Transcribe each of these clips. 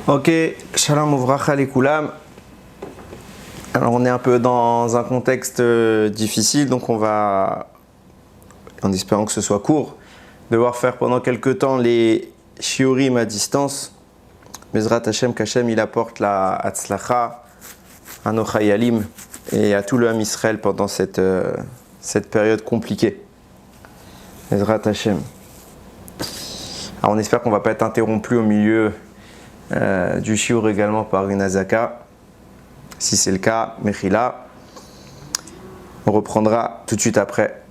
Ok, shalom uvracha lekulam. Alors on est un peu dans un contexte difficile, donc on va, en espérant que ce soit court, devoir faire pendant quelques temps les shiurim à distance. Bezrat Hashem, qu'Hashem il apporte la hatzlacha à nos chayalim et à tout le Ham Israël pendant cette période compliquée. Bezrat Hashem. Alors on espère qu'on ne va pas être interrompu au milieu du shiur également par une azaka. Si c'est le cas, mechila. On reprendra tout de suite après.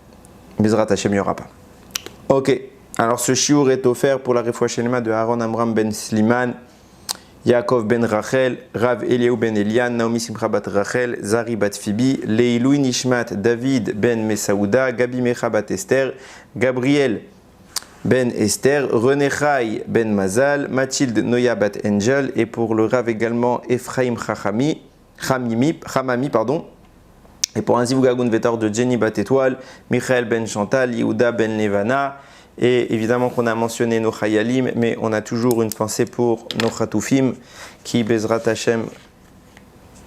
Bezrat Hashem, il n'y aura pas. Ok, alors ce shiur est offert pour la refoua shelema de Aaron Amram ben Sliman, Yaakov ben Rachel, Rav Eliyahu ben Elian, Naomi Simcha bat Rachel, Zari bat Fibi, Leilui Nishmat David ben Mesaouda, Gabi Mecha bat Esther, Gabriel ben Esther, René Chai ben Mazal, Mathilde Noya bat Angel, et pour le Rav également Ephraim Chamami, et pour un Zivougagoun Vetor de Jenny bat Étoile, Michael ben Chantal, Yehuda ben Levana, et évidemment qu'on a mentionné nos Chayalim, mais on a toujours une pensée pour nos Chatoufim qui, Bezrat Hashem,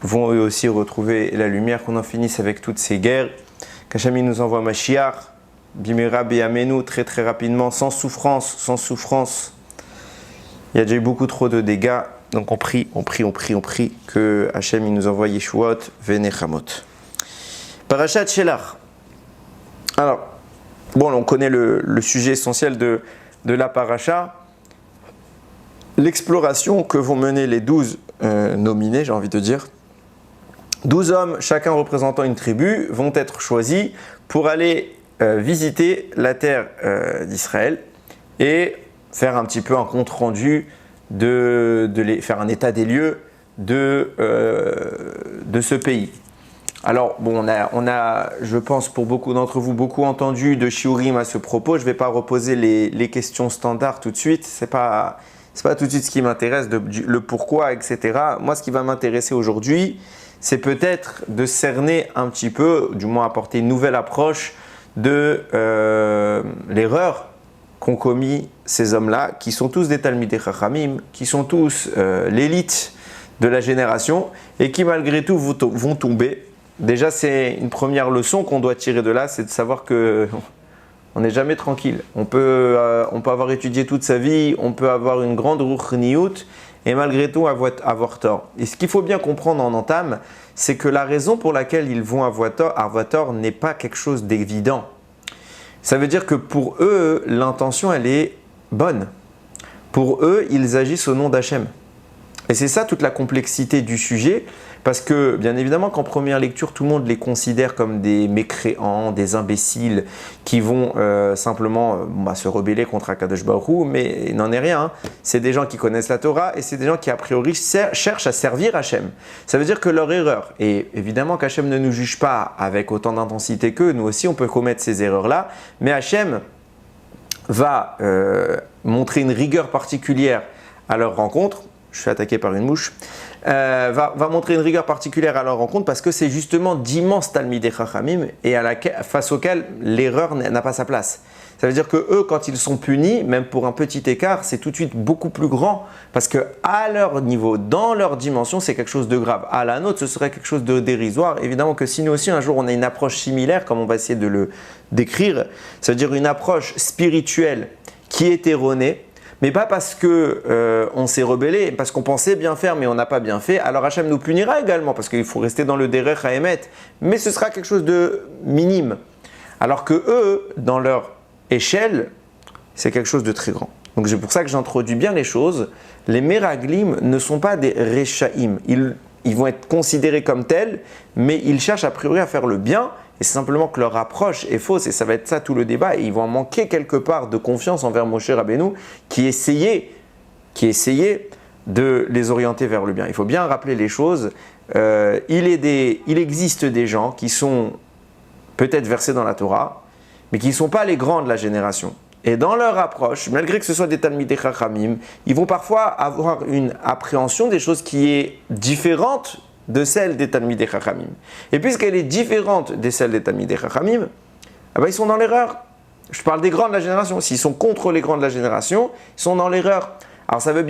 vont eux aussi retrouver la lumière, qu'on en finisse avec toutes ces guerres, qu'Hashem nous envoie Mashiach, Bimera Beyamenu, très très rapidement, sans souffrance. Il y a déjà eu beaucoup trop de dégâts, donc on prie que Hachem il nous envoie Yeshuot, Venechamot. Parashat Shelach. Alors, bon, on connaît le sujet essentiel de la paracha. L'exploration que vont mener les 12 nominés, j'ai envie de dire. 12 hommes, chacun représentant une tribu, vont être choisis pour aller visiter la terre d'Israël et faire un petit peu un compte rendu, faire un état des lieux de ce pays. Alors, bon, on a, je pense, pour beaucoup d'entre vous, beaucoup entendu de shiurim à ce propos. Je ne vais pas reposer les questions standards tout de suite. C'est pas tout de suite ce qui m'intéresse, le pourquoi, etc. Moi, ce qui va m'intéresser aujourd'hui, c'est peut-être de cerner un petit peu, du moins apporter une nouvelle approche de l'erreur qu'ont commis ces hommes-là, qui sont tous des Talmidei Chachamim, qui sont tous l'élite de la génération et qui malgré tout vont tomber. Déjà, c'est une première leçon qu'on doit tirer de là, c'est de savoir que on n'est jamais tranquille. On peut avoir étudié toute sa vie, on peut avoir une grande ruchniout et malgré tout avoir tort. Et ce qu'il faut bien comprendre en entame, c'est que la raison pour laquelle ils vont avoir tort n'est pas quelque chose d'évident. Ça veut dire que pour eux, l'intention, elle est bonne. Pour eux, ils agissent au nom d'Hachem. Et c'est ça toute la complexité du sujet, parce que bien évidemment qu'en première lecture, tout le monde les considère comme des mécréants, des imbéciles qui vont simplement se rebeller contre Akadosh Baruch Hu, mais il n'en est rien. Hein. C'est des gens qui connaissent la Torah et c'est des gens qui a priori cherchent à servir Hachem. Ça veut dire que leur erreur, et évidemment qu'Hachem ne nous juge pas avec autant d'intensité qu'eux, nous aussi on peut commettre ces erreurs-là, mais Hachem va montrer une rigueur particulière à leur rencontre. Je suis attaqué par une mouche, va montrer une rigueur particulière à leur rencontre parce que c'est justement d'immenses Talmidei Chachamim et face auxquels l'erreur n'a pas sa place. Ça veut dire que eux, quand ils sont punis, même pour un petit écart, c'est tout de suite beaucoup plus grand parce que à leur niveau, dans leur dimension, c'est quelque chose de grave. À la nôtre, ce serait quelque chose de dérisoire. Évidemment que si nous aussi un jour on a une approche similaire, comme on va essayer de le décrire, ça veut dire une approche spirituelle qui est erronée, mais pas parce qu'on s'est rebellé, parce qu'on pensait bien faire mais on n'a pas bien fait. Alors Hachem nous punira également parce qu'il faut rester dans le derech haemet, mais ce sera quelque chose de minime. Alors que eux, dans leur échelle, c'est quelque chose de très grand. Donc c'est pour ça que j'introduis bien les choses. Les meraglim ne sont pas des rechaim. Ils vont être considérés comme tels, mais ils cherchent a priori à faire le bien. Et c'est simplement que leur approche est fausse et ça va être ça tout le débat. Et ils vont en manquer quelque part de confiance envers Moshe Rabbeinu qui essayait de les orienter vers le bien. Il faut bien rappeler les choses. Il existe des gens qui sont peut-être versés dans la Torah, mais qui ne sont pas les grands de la génération. Et dans leur approche, malgré que ce soit des Talmidei Chachamim, ils vont parfois avoir une appréhension des choses qui est différente de celle des Talmidei Chachamim. Et puisqu'elle est différente de celle des Talmidei Chachamim, ils sont dans l'erreur. Je parle des grands de la génération. S'ils sont contre les grands de la génération, ils sont dans l'erreur. Alors ça veut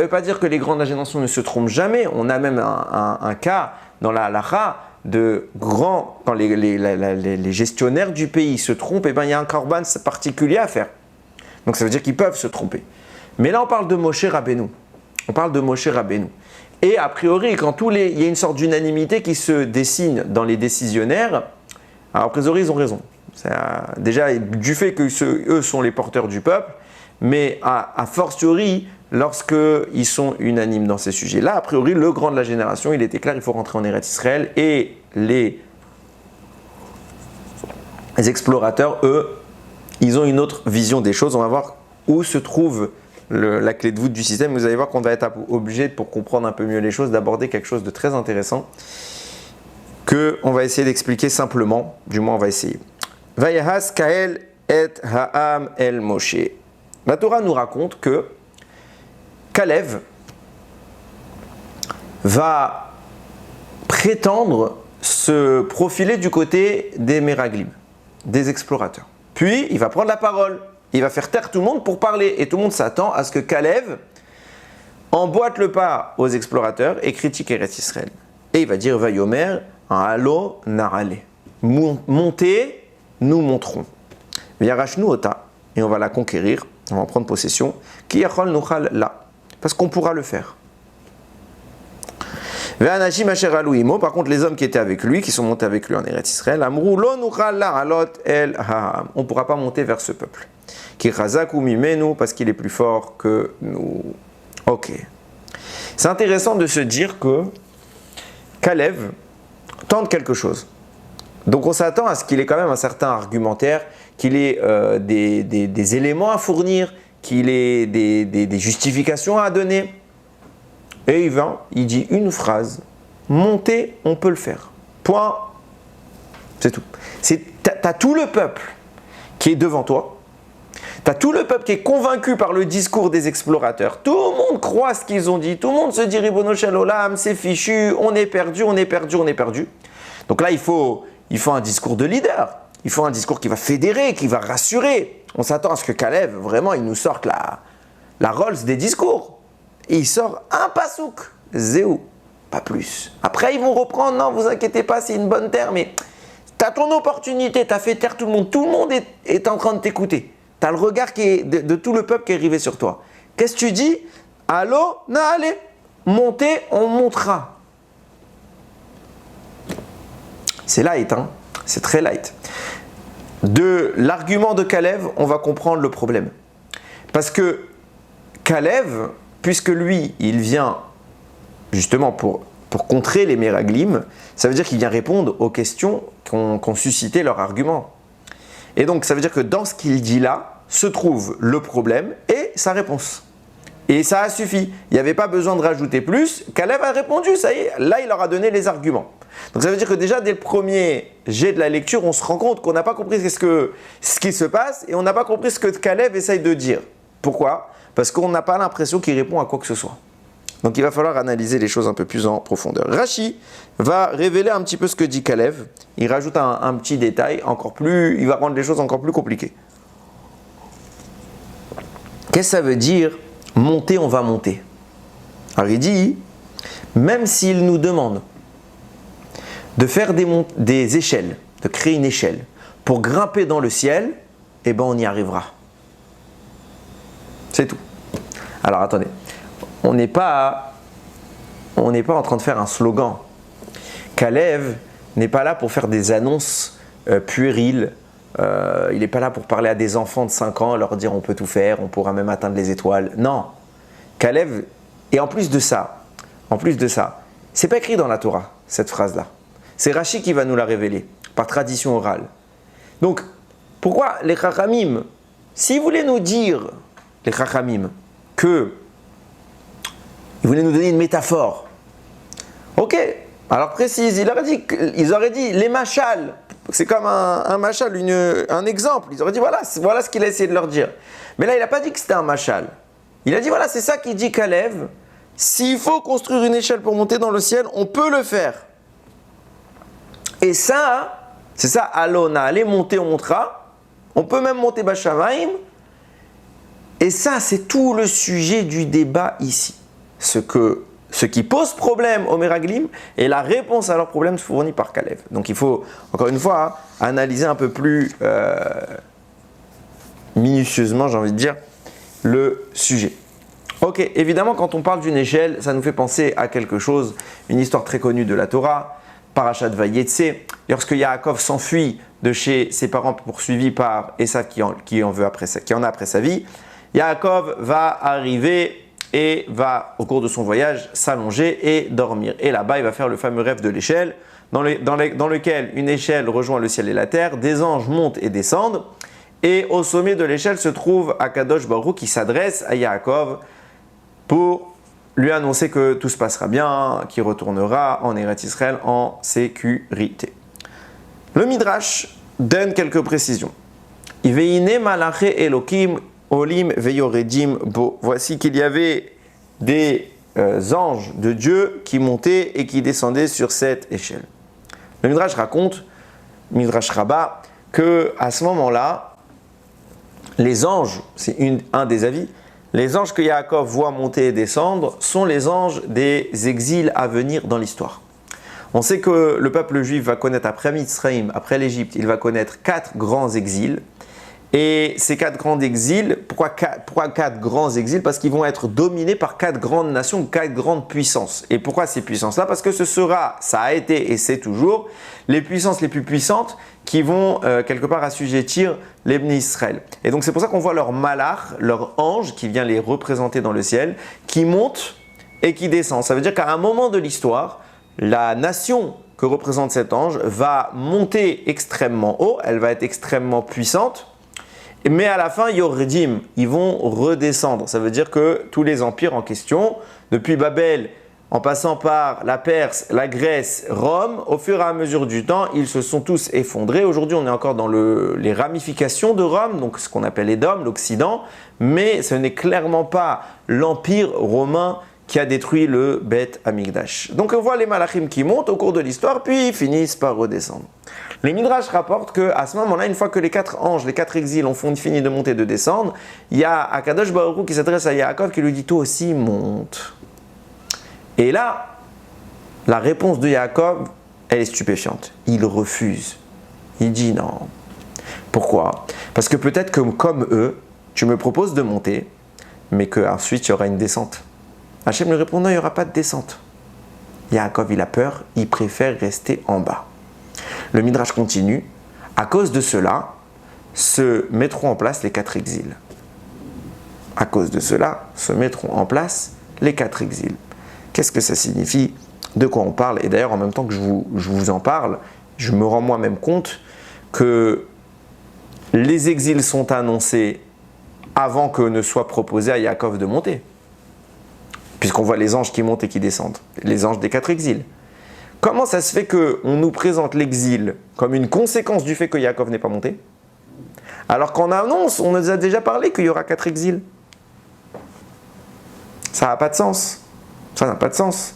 pas dire que les grands de la génération ne se trompent jamais. On a même un cas dans la halakha de grands, quand les gestionnaires du pays se trompent, et ben il y a un korban particulier à faire. Donc ça veut dire qu'ils peuvent se tromper. Mais là on parle de Moshe Rabbeinu. Et a priori, quand il y a une sorte d'unanimité qui se dessine dans les décisionnaires, alors a priori ils ont raison. Déjà du fait que eux sont les porteurs du peuple, mais a fortiori lorsqu'ils sont unanimes dans ces sujets-là, a priori le grand de la génération, il était clair, il faut rentrer en Eretz Israël, et les explorateurs, eux, ils ont une autre vision des choses. On va voir où se trouve la clé de voûte du système. Vous allez voir qu'on va être obligé, pour comprendre un peu mieux les choses, d'aborder quelque chose de très intéressant qu'on va essayer d'expliquer simplement, du moins on va essayer. Vayahas Kael et Ha'am el Moshe. La Torah nous raconte que Kalev va prétendre se profiler du côté des Meraglim, des explorateurs. Puis il va prendre la parole, il va faire taire tout le monde pour parler, et tout le monde s'attend à ce que Kalev emboîte le pas aux explorateurs et critique Eretz Israël. Et il va dire Vayomer, Allo Narale. Montez, nous monterons. Yarashnu Ota, et on va la conquérir, on va en prendre possession. Ki yachol nuchal la, parce qu'on pourra le faire. Ve'anashim asher alu imo, par contre les hommes qui étaient avec lui, qui sont montés avec lui en Eretz Israël, amrou lo nuchal la alot el ha'am, on ne pourra pas monter vers ce peuple. Ki chazaku mimenu, parce qu'il est plus fort que nous. Ok. C'est intéressant de se dire que Kalev tente quelque chose. Donc on s'attend à ce qu'il ait quand même un certain argumentaire, qu'il ait des éléments à fournir, qu'il ait des justifications à donner. Et il dit une phrase, monter, on peut le faire. Point. C'est tout. T'as tout le peuple qui est devant toi. T'as tout le peuple qui est convaincu par le discours des explorateurs. Tout le monde croit ce qu'ils ont dit. Tout le monde se dit Ribono Shel Olam, c'est fichu, on est perdu. Donc là, il faut un discours de leader. Il faut un discours qui va fédérer, qui va rassurer. On s'attend à ce que Kalev, vraiment, il nous sorte la Rolls des discours. Et il sort un pasouk, zéou, pas plus. Après, ils vont reprendre, non, vous inquiétez pas, c'est une bonne terre, mais tu as ton opportunité, tu as fait taire tout le monde est en train de t'écouter. Tu as le regard de tout le peuple qui est arrivé sur toi. Qu'est-ce que tu dis? Allô, na allez, montez, on montera. C'est light, hein? C'est très light. De l'argument de Kalev, on va comprendre le problème. Parce que Kalev, puisque lui, il vient justement pour contrer les Meraglim, ça veut dire qu'il vient répondre aux questions qu'ont suscité leurs arguments. Et donc, ça veut dire que dans ce qu'il dit là, se trouve le problème et sa réponse. Et ça a suffi. Il n'y avait pas besoin de rajouter plus. Kalev a répondu, ça y est. Là, il leur a donné les arguments. Donc, ça veut dire que déjà, dès le premier jet de la lecture, on se rend compte qu'on n'a pas compris ce qui se passe et on n'a pas compris ce que Kalev essaye de dire. Pourquoi? Parce qu'on n'a pas l'impression qu'il répond à quoi que ce soit. Donc il va falloir analyser les choses un peu plus en profondeur. Rashi va révéler un petit peu ce que dit Kalev. Il rajoute un petit détail il va rendre les choses encore plus compliquées. Qu'est-ce que ça veut dire monter, on va monter? Alors il dit, même s'il nous demande de faire des échelles, de créer une échelle pour grimper dans le ciel, eh ben on y arrivera. C'est tout. Alors attendez, on n'est pas en train de faire un slogan. Kalev n'est pas là pour faire des annonces puériles. Il n'est pas là pour parler à des enfants de 5 ans, leur dire on peut tout faire, on pourra même atteindre les étoiles. Non. Kalev, et en plus de ça, c'est pas écrit dans la Torah, cette phrase-là. C'est Rashi qui va nous la révéler, par tradition orale. Donc, pourquoi les Chachamim, s'ils voulaient nous dire, les Chachamim, ils voulaient nous donner une métaphore. Ok, alors précise, ils auraient dit les machal, c'est comme un machal, un exemple. Ils auraient dit voilà ce qu'il a essayé de leur dire. Mais là, il n'a pas dit que c'était un machal. Il a dit voilà, c'est ça qu'il dit Kalev. S'il faut construire une échelle pour monter dans le ciel, on peut le faire. Et ça, c'est ça, Alona, allez monter, on montera. On peut même monter Bashamaim. Et ça, c'est tout le sujet du débat ici. Ce qui pose problème aux Meraglim et la réponse à leurs problèmes fournie par Kalev. Donc il faut, encore une fois, analyser un peu plus minutieusement, j'ai envie de dire, le sujet. Ok, évidemment, quand on parle d'une échelle, ça nous fait penser à quelque chose, une histoire très connue de la Torah, Parashat Vayetse. Lorsque Yaakov s'enfuit de chez ses parents poursuivi par Esav qui en a après sa vie, Yaakov va arriver et va, au cours de son voyage, s'allonger et dormir. Et là-bas, il va faire le fameux rêve de l'échelle, dans lequel une échelle rejoint le ciel et la terre, des anges montent et descendent, et au sommet de l'échelle se trouve Akadosh Baruch Hu qui s'adresse à Yaakov pour lui annoncer que tout se passera bien, qu'il retournera en Eretz Israël en sécurité. Le Midrash donne quelques précisions. Iveine malache Elokim olim veyoredim bo. Voici qu'il y avait des anges de Dieu qui montaient et qui descendaient sur cette échelle. Le Midrash raconte, Midrash Rabbah, que à ce moment-là, les anges, c'est un des avis, les anges que Yaakov voit monter et descendre sont les anges des exils à venir dans l'histoire. On sait que le peuple juif va connaître après Mitzrayim, après l'Égypte, il va connaître 4 grands exils. Et ces 4 grands exils, pourquoi 4 grands exils? Parce qu'ils vont être dominés par 4 grandes nations, 4 grandes puissances. Et pourquoi ces puissances-là? Parce que ça a été et c'est toujours les puissances les plus puissantes qui vont quelque part assujettir les Bnei Israël. Et donc c'est pour ça qu'on voit leur malach, leur ange qui vient les représenter dans le ciel, qui monte et qui descend. Ça veut dire qu'à un moment de l'histoire, la nation que représente cet ange va monter extrêmement haut, elle va être extrêmement puissante. Mais à la fin, Yoredim, ils vont redescendre. Ça veut dire que tous les empires en question, depuis Babel, en passant par la Perse, la Grèce, Rome, au fur et à mesure du temps, ils se sont tous effondrés. Aujourd'hui, on est encore dans les ramifications de Rome, donc ce qu'on appelle Édom, l'Occident, mais ce n'est clairement pas l'empire romain qui a détruit le Beth Amikdash. Donc on voit les malachim qui montent au cours de l'histoire, puis ils finissent par redescendre. Les Midrash rapportent qu'à ce moment-là, une fois que les 4 anges, les 4 exils ont fini de monter et de descendre, il y a Akadosh Baruch Hu qui s'adresse à Yaakov qui lui dit « Toi aussi, monte ». Et là, la réponse de Yaakov, elle est stupéfiante. Il refuse. Il dit « Non ». Pourquoi? Parce que peut-être que comme eux, tu me proposes de monter, mais qu'ensuite il y aura une descente. Hachem lui répond « Non, il n'y aura pas de descente ». Yaakov, il a peur, il préfère rester en bas. Le Midrash continue. À cause de cela, se mettront en place les 4 exils. À cause de cela, se mettront en place les 4 exils. Qu'est-ce que ça signifie? De quoi on parle? Et d'ailleurs, en même temps que je vous en parle, je me rends moi-même compte que les exils sont annoncés avant que ne soit proposé à Yaakov de monter. Puisqu'on voit les anges qui montent et qui descendent. Les anges des 4 exils. Comment ça se fait qu'on nous présente l'exil comme une conséquence du fait que Yaakov n'est pas monté? Alors qu'en annonce, on nous a déjà parlé qu'il y aura 4 exils. Ça n'a pas de sens. Ça n'a pas de sens.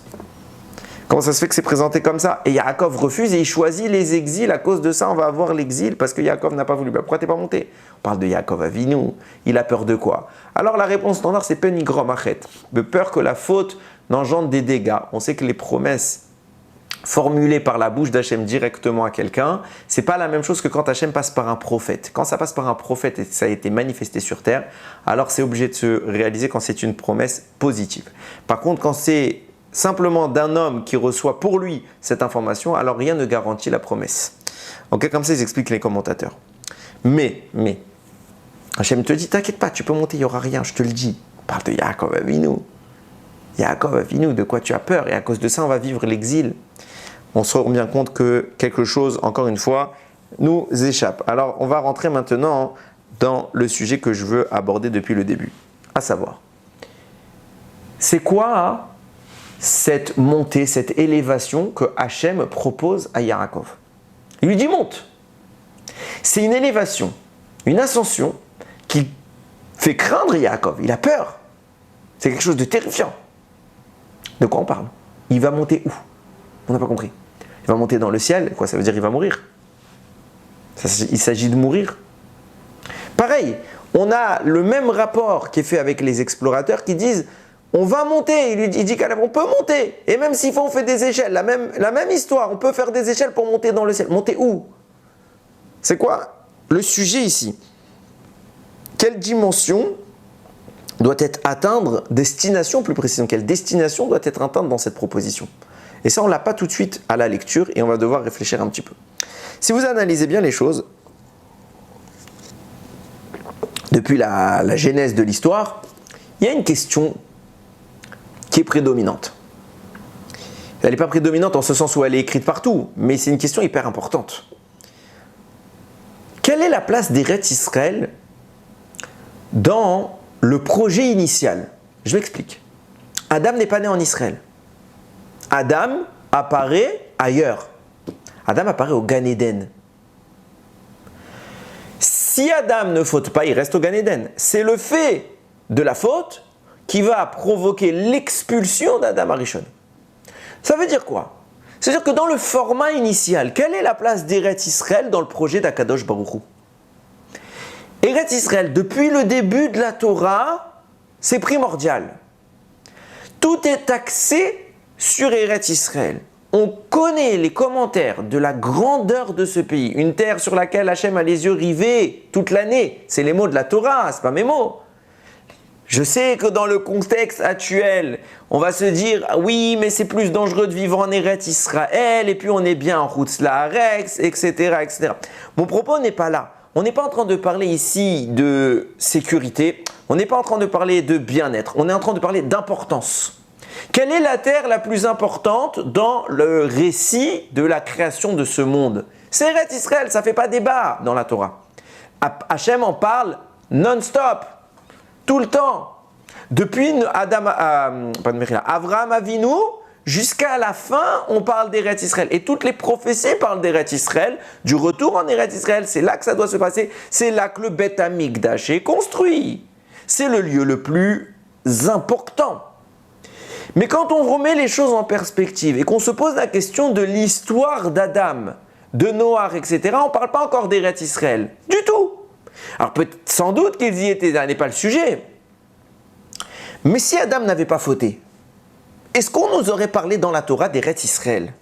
Comment ça se fait que c'est présenté comme ça? Et Yaakov refuse et il choisit les exils. À cause de ça, on va avoir l'exil parce que Yaakov n'a pas voulu. Pourquoi t'es pas monté? On parle de Yaakov Avinu. Il a peur de quoi? Alors la réponse standard, c'est penigrom achet. De peur que la faute n'engendre des dégâts. On sait que les promesses formulées par la bouche d'Hachem directement à quelqu'un, c'est pas la même chose que quand Hachem passe par un prophète. Quand ça passe par un prophète et ça a été manifesté sur terre, alors c'est obligé de se réaliser quand c'est une promesse positive. Par contre, quand c'est simplement d'un homme qui reçoit pour lui cette information, alors rien ne garantit la promesse. Ok, comme ça ils expliquent les commentateurs. Mais, Hachem te dit, t'inquiète pas, tu peux monter, il n'y aura rien, je te le dis. On parle de Yaakov Avinu. Yaakov Avinu, de quoi tu as peur? Et à cause de ça, on va vivre l'exil. On se rend bien compte que quelque chose, encore une fois, nous échappe. Alors, on va rentrer maintenant dans le sujet que je veux aborder depuis le début. À savoir, c'est quoi cette montée, cette élévation que Hachem propose à Yaakov? Il lui dit monte. C'est une élévation, une ascension qui fait craindre Yaakov. Il a peur. C'est quelque chose de terrifiant. De quoi on parle? Il va monter où? On n'a pas compris. Il va monter dans le ciel. Quoi, ça veut dire qu'il va mourir? Il s'agit de mourir. Pareil, on a le même rapport qui est fait avec les explorateurs qui disent on va monter, il dit Caleb, on peut monter. Et même s'il faut, on fait des échelles. La même histoire, on peut faire des échelles pour monter dans le ciel. Monter où? C'est quoi le sujet ici? Quelle dimension doit être atteindre, destination plus précisément, quelle destination doit être atteinte dans cette proposition? Et ça, on ne l'a pas tout de suite à la lecture et on va devoir réfléchir un petit peu. Si vous analysez bien les choses, depuis la genèse de l'histoire, il y a une question qui est prédominante. Elle n'est pas prédominante en ce sens où elle est écrite partout, mais c'est une question hyper importante. Quelle est la place d'Eretz Israël dans le projet initial? Je m'explique. Adam n'est pas né en Israël. Adam apparaît ailleurs. Adam apparaît au Gan Eden. Si Adam ne faute pas, il reste au Gan Eden. C'est le fait de la faute qui va provoquer l'expulsion d'Adam Arishon. Ça veut dire quoi? C'est-à-dire que dans le format initial, quelle est la place d'Eretz Israël dans le projet d'Akadosh Baruch Hu? Eretz Israël, depuis le début de la Torah, c'est primordial. Tout est axé sur Eretz Israël. On connaît les commentaires de la grandeur de ce pays, une terre sur laquelle Hachem a les yeux rivés toute l'année. C'est les mots de la Torah, c'est pas mes mots. Je sais que dans le contexte actuel, on va se dire « Oui, mais c'est plus dangereux de vivre en Eretz Israël, et puis on est bien en Chutz La'aretz, etc. etc. » Mon propos n'est pas là. On n'est pas en train de parler ici de sécurité, on n'est pas en train de parler de bien-être, on est en train de parler d'importance. Quelle est la terre la plus importante dans le récit de la création de ce monde? C'est Eretz Israël, ça ne fait pas débat dans la Torah. Hachem en parle non-stop. Tout le temps, depuis Avraham Avinu jusqu'à la fin, on parle d'Eretz Israël. Et toutes les prophéties parlent d'Eretz Israël, du retour en Eretz Israël. C'est là que ça doit se passer. C'est là que le Beth Amikdash est construit. C'est le lieu le plus important. Mais quand on remet les choses en perspective et qu'on se pose la question de l'histoire d'Adam, de Noach, etc., on ne parle pas encore d'Eretz Israël. Du tout. Alors sans doute qu'ils y étaient, ça n'est pas le sujet. Mais si Adam n'avait pas fauté, est-ce qu'on nous aurait parlé dans la Torah d'Eretz Israël?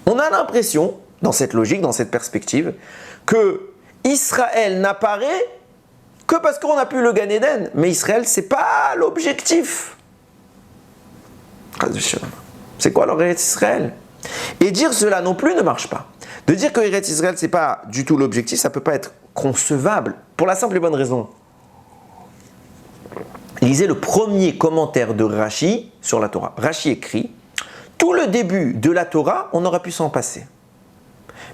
On a l'impression, dans cette logique, dans cette perspective, que Israël n'apparaît que parce qu'on n'a plus le Gan Eden. Mais Israël, ce n'est pas l'objectif. C'est quoi alors Eretz Israël? Et dire cela non plus ne marche pas. De dire que Eretz Israël, ce n'est pas du tout l'objectif, ça ne peut pas être concevable. Pour la simple et bonne raison. Lisez le premier commentaire de Rashi sur la Torah. Rashi écrit « Tout le début de la Torah, on aurait pu s'en passer.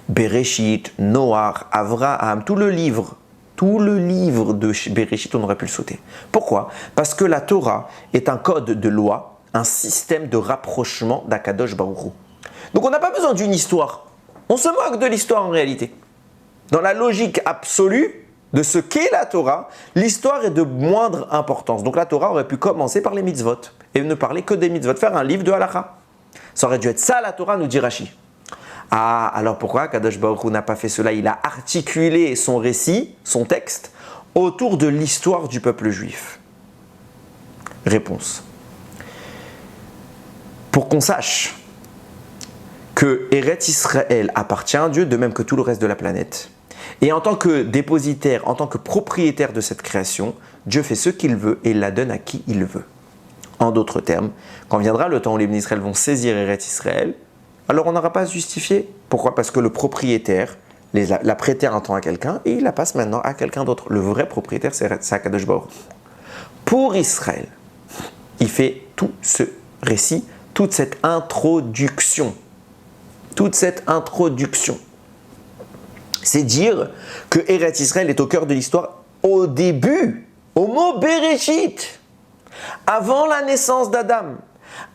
Bereshit, Noach, Avraham, tout le livre de Bereshit, on aurait pu le sauter. Pourquoi? Parce que la Torah est un code de loi, un système de rapprochement d'Akadosh Baruch Hu. Donc on n'a pas besoin d'une histoire. On se moque de l'histoire en réalité. Dans la logique absolue de ce qu'est la Torah, l'histoire est de moindre importance. Donc la Torah aurait pu commencer par les mitzvot et ne parler que des mitzvot, faire un livre de halakha. Ça aurait dû être ça la Torah, nous dit Rashi. Ah, alors pourquoi Kadosh Baruch Hu n'a pas fait cela? Il a articulé son récit, son texte, autour de l'histoire du peuple juif. Réponse. Pour qu'on sache que Eretz Israël appartient à Dieu, de même que tout le reste de la planète. Et en tant que dépositaire, en tant que propriétaire de cette création, Dieu fait ce qu'il veut et il la donne à qui il veut. En d'autres termes, quand viendra le temps où les bénis Israël vont saisir Eretz Israël, alors on n'aura pas à se justifier. Pourquoi? Parce que le propriétaire l'a prêté un temps à quelqu'un et il la passe maintenant à quelqu'un d'autre. Le vrai propriétaire, c'est Akadosh Baruch Hu. Pour Israël, il fait tout ce récit, toute cette introduction. Toute cette introduction. C'est dire que Eretz Israël est au cœur de l'histoire au début, au mot Bereshit, avant la naissance d'Adam,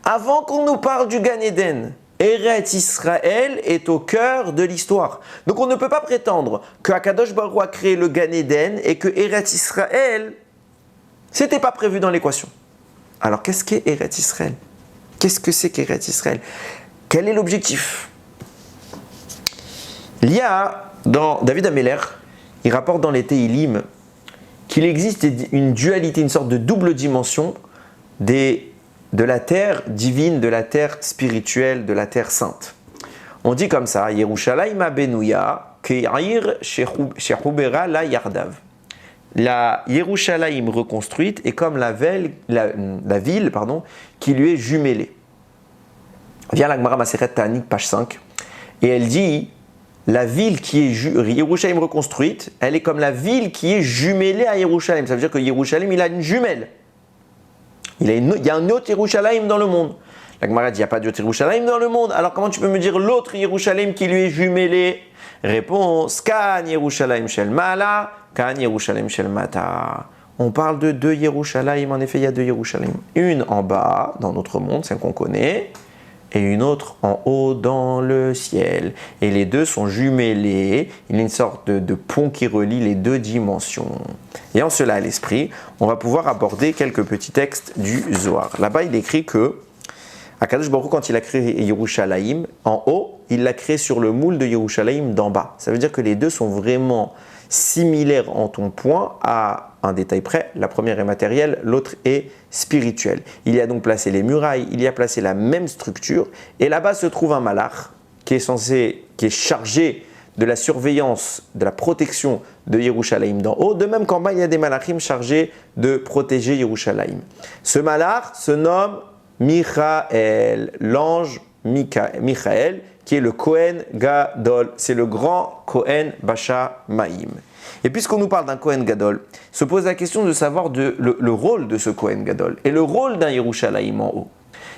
avant qu'on nous parle du Gan Eden. Eretz Israël est au cœur de l'histoire. Donc on ne peut pas prétendre que Akadosh Baruch Hu a créé le Gan Eden et que Eretz Israël, c'était pas prévu dans l'équation. Alors qu'est-ce qu'est Eretz Israël? Qu'est-ce que c'est qu'Eretz Israël? Quel est l'objectif? Il y a, dans David Ameller, il rapporte dans les Teilim qu'il existe une dualité, une sorte de double dimension de la terre divine, de la terre spirituelle, de la terre sainte. On dit comme ça, Yerushalayim Benouya, Ke'ir Shechubera la Yardav. La Yerushalayim reconstruite est comme la ville qui lui est jumelée. Vient la Gemara Maseret Ta'anit, page 5, et elle dit la ville qui est Yerushalayim reconstruite, elle est comme la ville qui est jumelée à Yerushalayim. Ça veut dire que Yerushalayim, il a une jumelle. Il y a un autre Yerushalayim dans le monde. La Gemara dit il n'y a pas d'autre Yerushalayim dans le monde. Alors comment tu peux me dire l'autre Yerushalayim qui lui est jumelé? Réponse Kan Yerushalayim Shel Mala, Kan Yerushalayim Shel Mata. On parle de deux Yerushalayim. En effet, il y a deux Yerushalayim. Une en bas, dans notre monde, celle qu'on connaît, et une autre en haut dans le ciel. Et les deux sont jumelés. Il y a une sorte de pont qui relie les deux dimensions. Et en cela à l'esprit, on va pouvoir aborder quelques petits textes du Zohar. Là-bas, il écrit que Akadosh Baruch Hu, quand il a créé Yerushalayim en haut, il l'a créé sur le moule de Yerushalayim d'en bas. Ça veut dire que les deux sont vraiment similaires en ton point à un détail près. La première est matérielle, l'autre est spirituelle. Il y a donc placé les murailles, il y a placé la même structure. Et là-bas se trouve un malach qui est chargé de la surveillance, de la protection de Yerushalayim d'en haut. De même qu'en bas, il y a des malachim chargés de protéger Yerushalayim. Ce malach se nomme Michael, l'ange Michael, qui est le Kohen Gadol. C'est le grand Kohen Bashamayim. Et puisqu'on nous parle d'un Kohen Gadol, se pose la question de savoir le rôle de ce Kohen Gadol et le rôle d'un Yerushalayim en haut.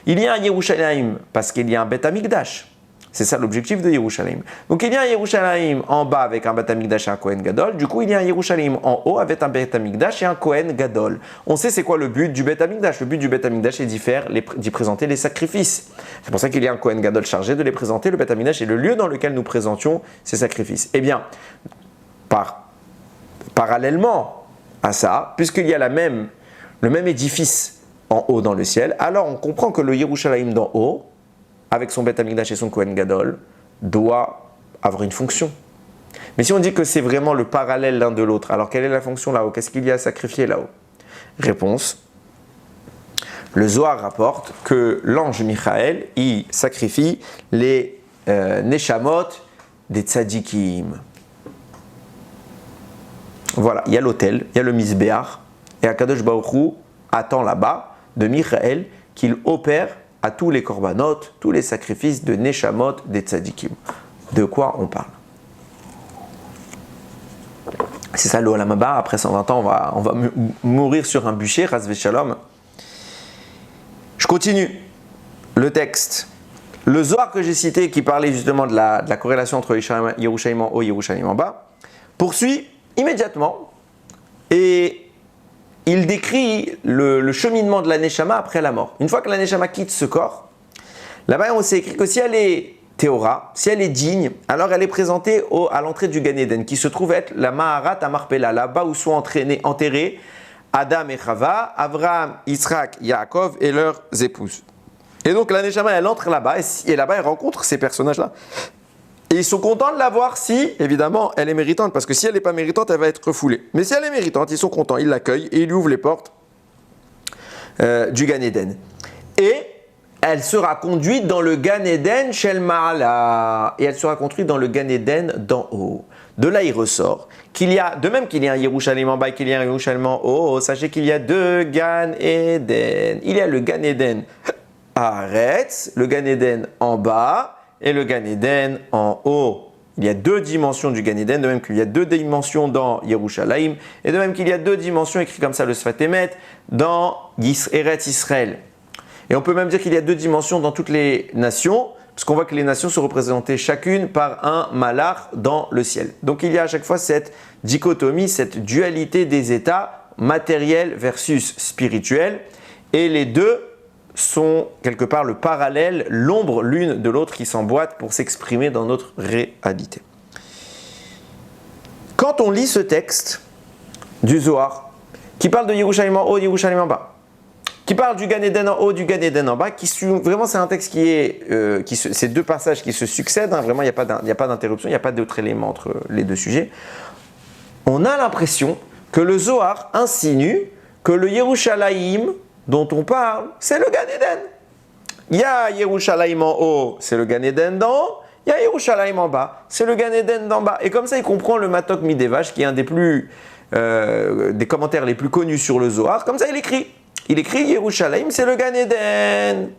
Il y a un Yerushalayim parce qu'il y a un Beth Amikdash. C'est ça l'objectif de Yerushalayim. Donc il y a un Yerushalayim en bas avec un Beth Amikdash et un Kohen Gadol. Du coup, il y a un Yerushalayim en haut avec un Beth Amikdash et un Kohen Gadol. On sait c'est quoi le but du Beth Amikdash. Le but du Beth Amikdash est d'y présenter les sacrifices. C'est pour ça qu'il y a un Kohen Gadol chargé de les présenter. Le Beth Amikdash est le lieu dans lequel nous présentions ces sacrifices. Eh bien, parallèlement à ça, puisqu'il y a le même édifice en haut dans le ciel, alors on comprend que le Yerushalayim d'en haut, avec son Beth Amikdash et son Kohen Gadol, doit avoir une fonction. Mais si on dit que c'est vraiment le parallèle l'un de l'autre, alors quelle est la fonction là-haut? Qu'est-ce qu'il y a à sacrifier là-haut? Réponse. Le Zohar rapporte que l'ange Michael, il sacrifie les Neshamot des Tzadikim. Voilà, il y a l'autel, il y a le Misbéach, et Akadosh Baruch Hu attend là-bas de Michael qu'il opère à tous les korbanot, tous les sacrifices de Neshamot des Tzadikim. De quoi on parle? C'est ça le Olam Haba. Après 120 ans, on va mourir sur un bûcher, Ras Veshalom. Je continue le texte. Le Zohar que j'ai cité, qui parlait justement de la corrélation entre Yerushalayim en haut et Yerushalayim en bas, poursuit immédiatement et il décrit le cheminement de la Neshama après la mort. Une fois que la Neshama quitte ce corps, là-bas on s'est écrit que si elle est Théora, si elle est digne, alors elle est présentée à l'entrée du Gan Eden, qui se trouve être la Maharat Amarpela, là-bas où sont enterrés Adam et Chava, Avraham, Yitzhak, Yaakov et leurs épouses. Et donc la Neshama, elle entre là-bas, et là-bas elle rencontre ces personnages-là. Et ils sont contents de la voir si, évidemment, elle est méritante, parce que si elle n'est pas méritante, elle va être refoulée. Mais si elle est méritante, ils sont contents, ils l'accueillent et ils lui ouvrent les portes du Gan Eden. Et elle sera conduite dans le Gan Eden Shel Ma'ala. Et elle sera conduite dans le Gan Eden d'en haut. De là, il ressort qu'il y a, de même qu'il y a un Yerushalayim en bas et qu'il y a un Yerushalayim en haut, sachez qu'il y a deux Gan Eden. Il y a le Gan Eden Haaretz, le Gan Eden en bas, et le Gan Eden en haut. Il y a deux dimensions du Gan Eden, de même qu'il y a deux dimensions dans Yerushalayim, et de même qu'il y a deux dimensions, écrites comme ça le Sfat Emet, dans Eretz Israël. Et on peut même dire qu'il y a deux dimensions dans toutes les nations, parce qu'on voit que les nations sont représentées chacune par un malach dans le ciel. Donc il y a à chaque fois cette dichotomie, cette dualité des états matériels versus spirituels, et les deux sont quelque part le parallèle, l'ombre l'une de l'autre qui s'emboîtent pour s'exprimer dans notre réalité. Quand on lit ce texte du Zohar, qui parle de Yerushalayim en haut, Yerushalayim en bas, qui parle du Gan Eden en haut, du Gan Eden en bas, vraiment c'est un texte qui est, c'est deux passages qui se succèdent, vraiment il n'y a pas d'interruption, il n'y a pas d'autre élément entre les deux sujets. On a l'impression que le Zohar insinue que le Yerushalayim dont on parle, c'est le Gan Eden. Il y a Yerushalayim en haut, c'est le Gan Eden d'en haut. Il y a Yerushalayim en bas, c'est le Gan Eden d'en bas. Et comme ça, il comprend le Matok Midevash, qui est un des commentaires les plus connus sur le Zohar. Comme ça, il écrit. Il écrit Yerushalayim, c'est le Gan Eden.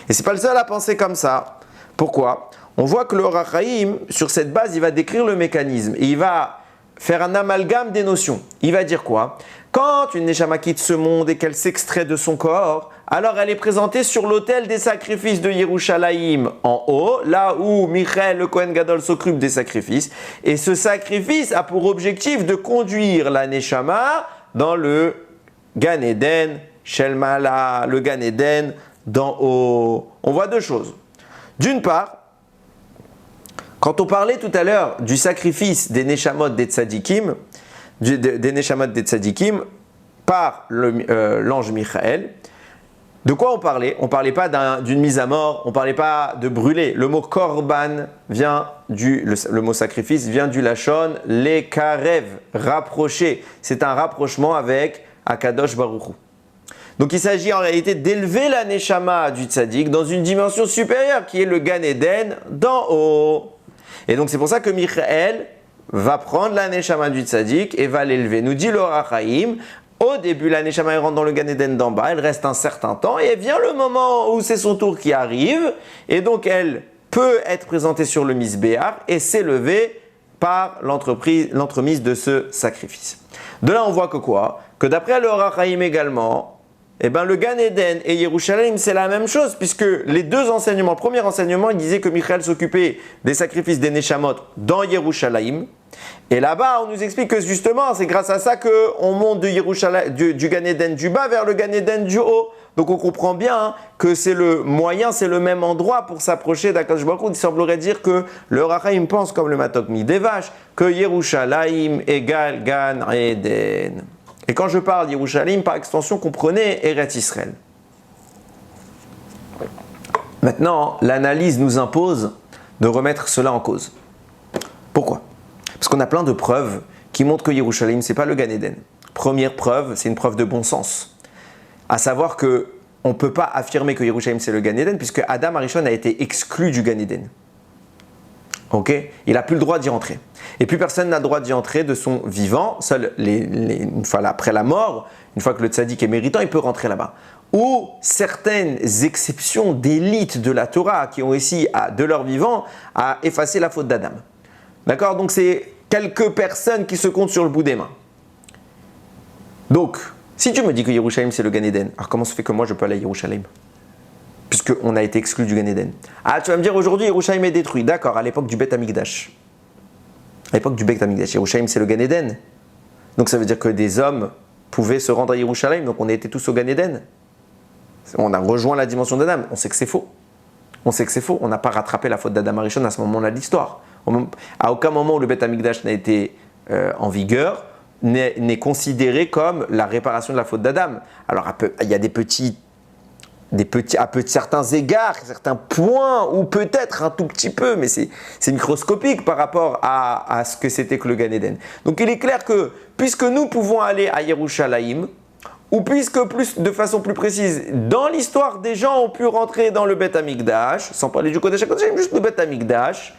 Et c'est pas le seul à penser comme ça. Pourquoi? On voit que le Or HaChaim, sur cette base, il va décrire le mécanisme. Et il va faire un amalgame des notions. Il va dire quoi? Quand une Neshama quitte ce monde et qu'elle s'extrait de son corps, alors elle est présentée sur l'autel des sacrifices de Yerushalayim en haut, là où Michael, le Kohen Gadol, s'occupe des sacrifices. Et ce sacrifice a pour objectif de conduire la Neshama dans le Gan Eden, Shelmala, le Gan Eden d'en haut. On voit deux choses. D'une part, quand on parlait tout à l'heure du sacrifice des Neshamot des Tzadikim, des Neshamot des Tzadikim par l'ange Michael, de quoi on parlait? On ne parlait pas d'une mise à mort, on ne parlait pas de brûler. Le mot korban vient le mot sacrifice vient du lachon lekarev, rapprocher. C'est un rapprochement avec Akadosh Baruch Hu. Donc il s'agit en réalité d'élever la Neshama du Tzadik dans une dimension supérieure qui est le Gan Eden d'en haut. Et donc c'est pour ça que Michael va prendre la Neshama du Tzadik et va l'élever. Nous dit le Or HaChaim, au début la Neshama elle rentre dans le Gan Eden d'en bas, elle reste un certain temps et vient le moment où c'est son tour qui arrive et donc elle peut être présentée sur le Misbéach et s'élever par l'entremise de ce sacrifice. De là on voit que quoi? Que d'après le Or HaChaim également, le Gan Eden et Yerushalayim, c'est la même chose, puisque les deux enseignements, le premier enseignement, il disait que Michael s'occupait des sacrifices des Neshamot dans Yerushalayim. Et là-bas, on nous explique que justement, c'est grâce à ça qu'on monte du Gan Eden du bas vers le Gan Eden du haut. Donc on comprend bien que c'est le moyen, c'est le même endroit pour s'approcher d'Akadosh Baruch Hu. Il semblerait dire que le Or HaChaim pense comme le Matok Midevash, que Yerushalayim égale Gan Eden. Et quand je parle Yerushalayim, par extension, comprenez Eretz Israël. Maintenant, l'analyse nous impose de remettre cela en cause. Pourquoi? Parce qu'on a plein de preuves qui montrent que Yerushalayim, ce n'est pas le Gan Eden. Première preuve, c'est une preuve de bon sens. À savoir qu'on ne peut pas affirmer que Yerushalayim, c'est le Gan Eden, puisque Adam Arishon a été exclu du Gan Eden. Ok? Il n'a plus le droit d'y entrer. Et plus personne n'a le droit d'y entrer de son vivant. Seul une fois après la mort, une fois que le tzaddik est méritant, il peut rentrer là-bas. Ou certaines exceptions d'élite de la Torah qui ont réussi de leur vivant à effacer la faute d'Adam. D'accord? Donc c'est quelques personnes qui se comptent sur le bout des mains. Donc, si tu me dis que Yerushalayim c'est le Gan Eden, alors comment se fait que moi je peux aller à Yerushalayim? Puisqu'on a été exclu du Gan Eden. Ah, tu vas me dire aujourd'hui Yerushalayim est détruit. D'accord, à l'époque du Beth Amikdash. À l'époque du Beth Amikdash, Yerushalayim c'est le Gan Eden. Donc ça veut dire que des hommes pouvaient se rendre à Yerushalayim, donc on était tous au Gan Eden. On a rejoint la dimension d'Adam. On sait que c'est faux. On sait que c'est faux. On n'a pas rattrapé la faute d'Adam Arishon à ce moment-là de l'histoire. À aucun moment où le Beth Amikdash n'a été en vigueur, n'est considéré comme la réparation de la faute d'Adam. Alors il y a à certains égards, certains points, ou peut-être un tout petit peu, mais c'est microscopique par rapport à ce que c'était que le Gan Eden. Donc il est clair que, puisque nous pouvons aller à Yerushalayim, ou puisque de façon plus précise, dans l'histoire des gens ont pu rentrer dans le Beth Amikdash, sans parler du Kodesh HaKodashim, juste le Beth Amikdash,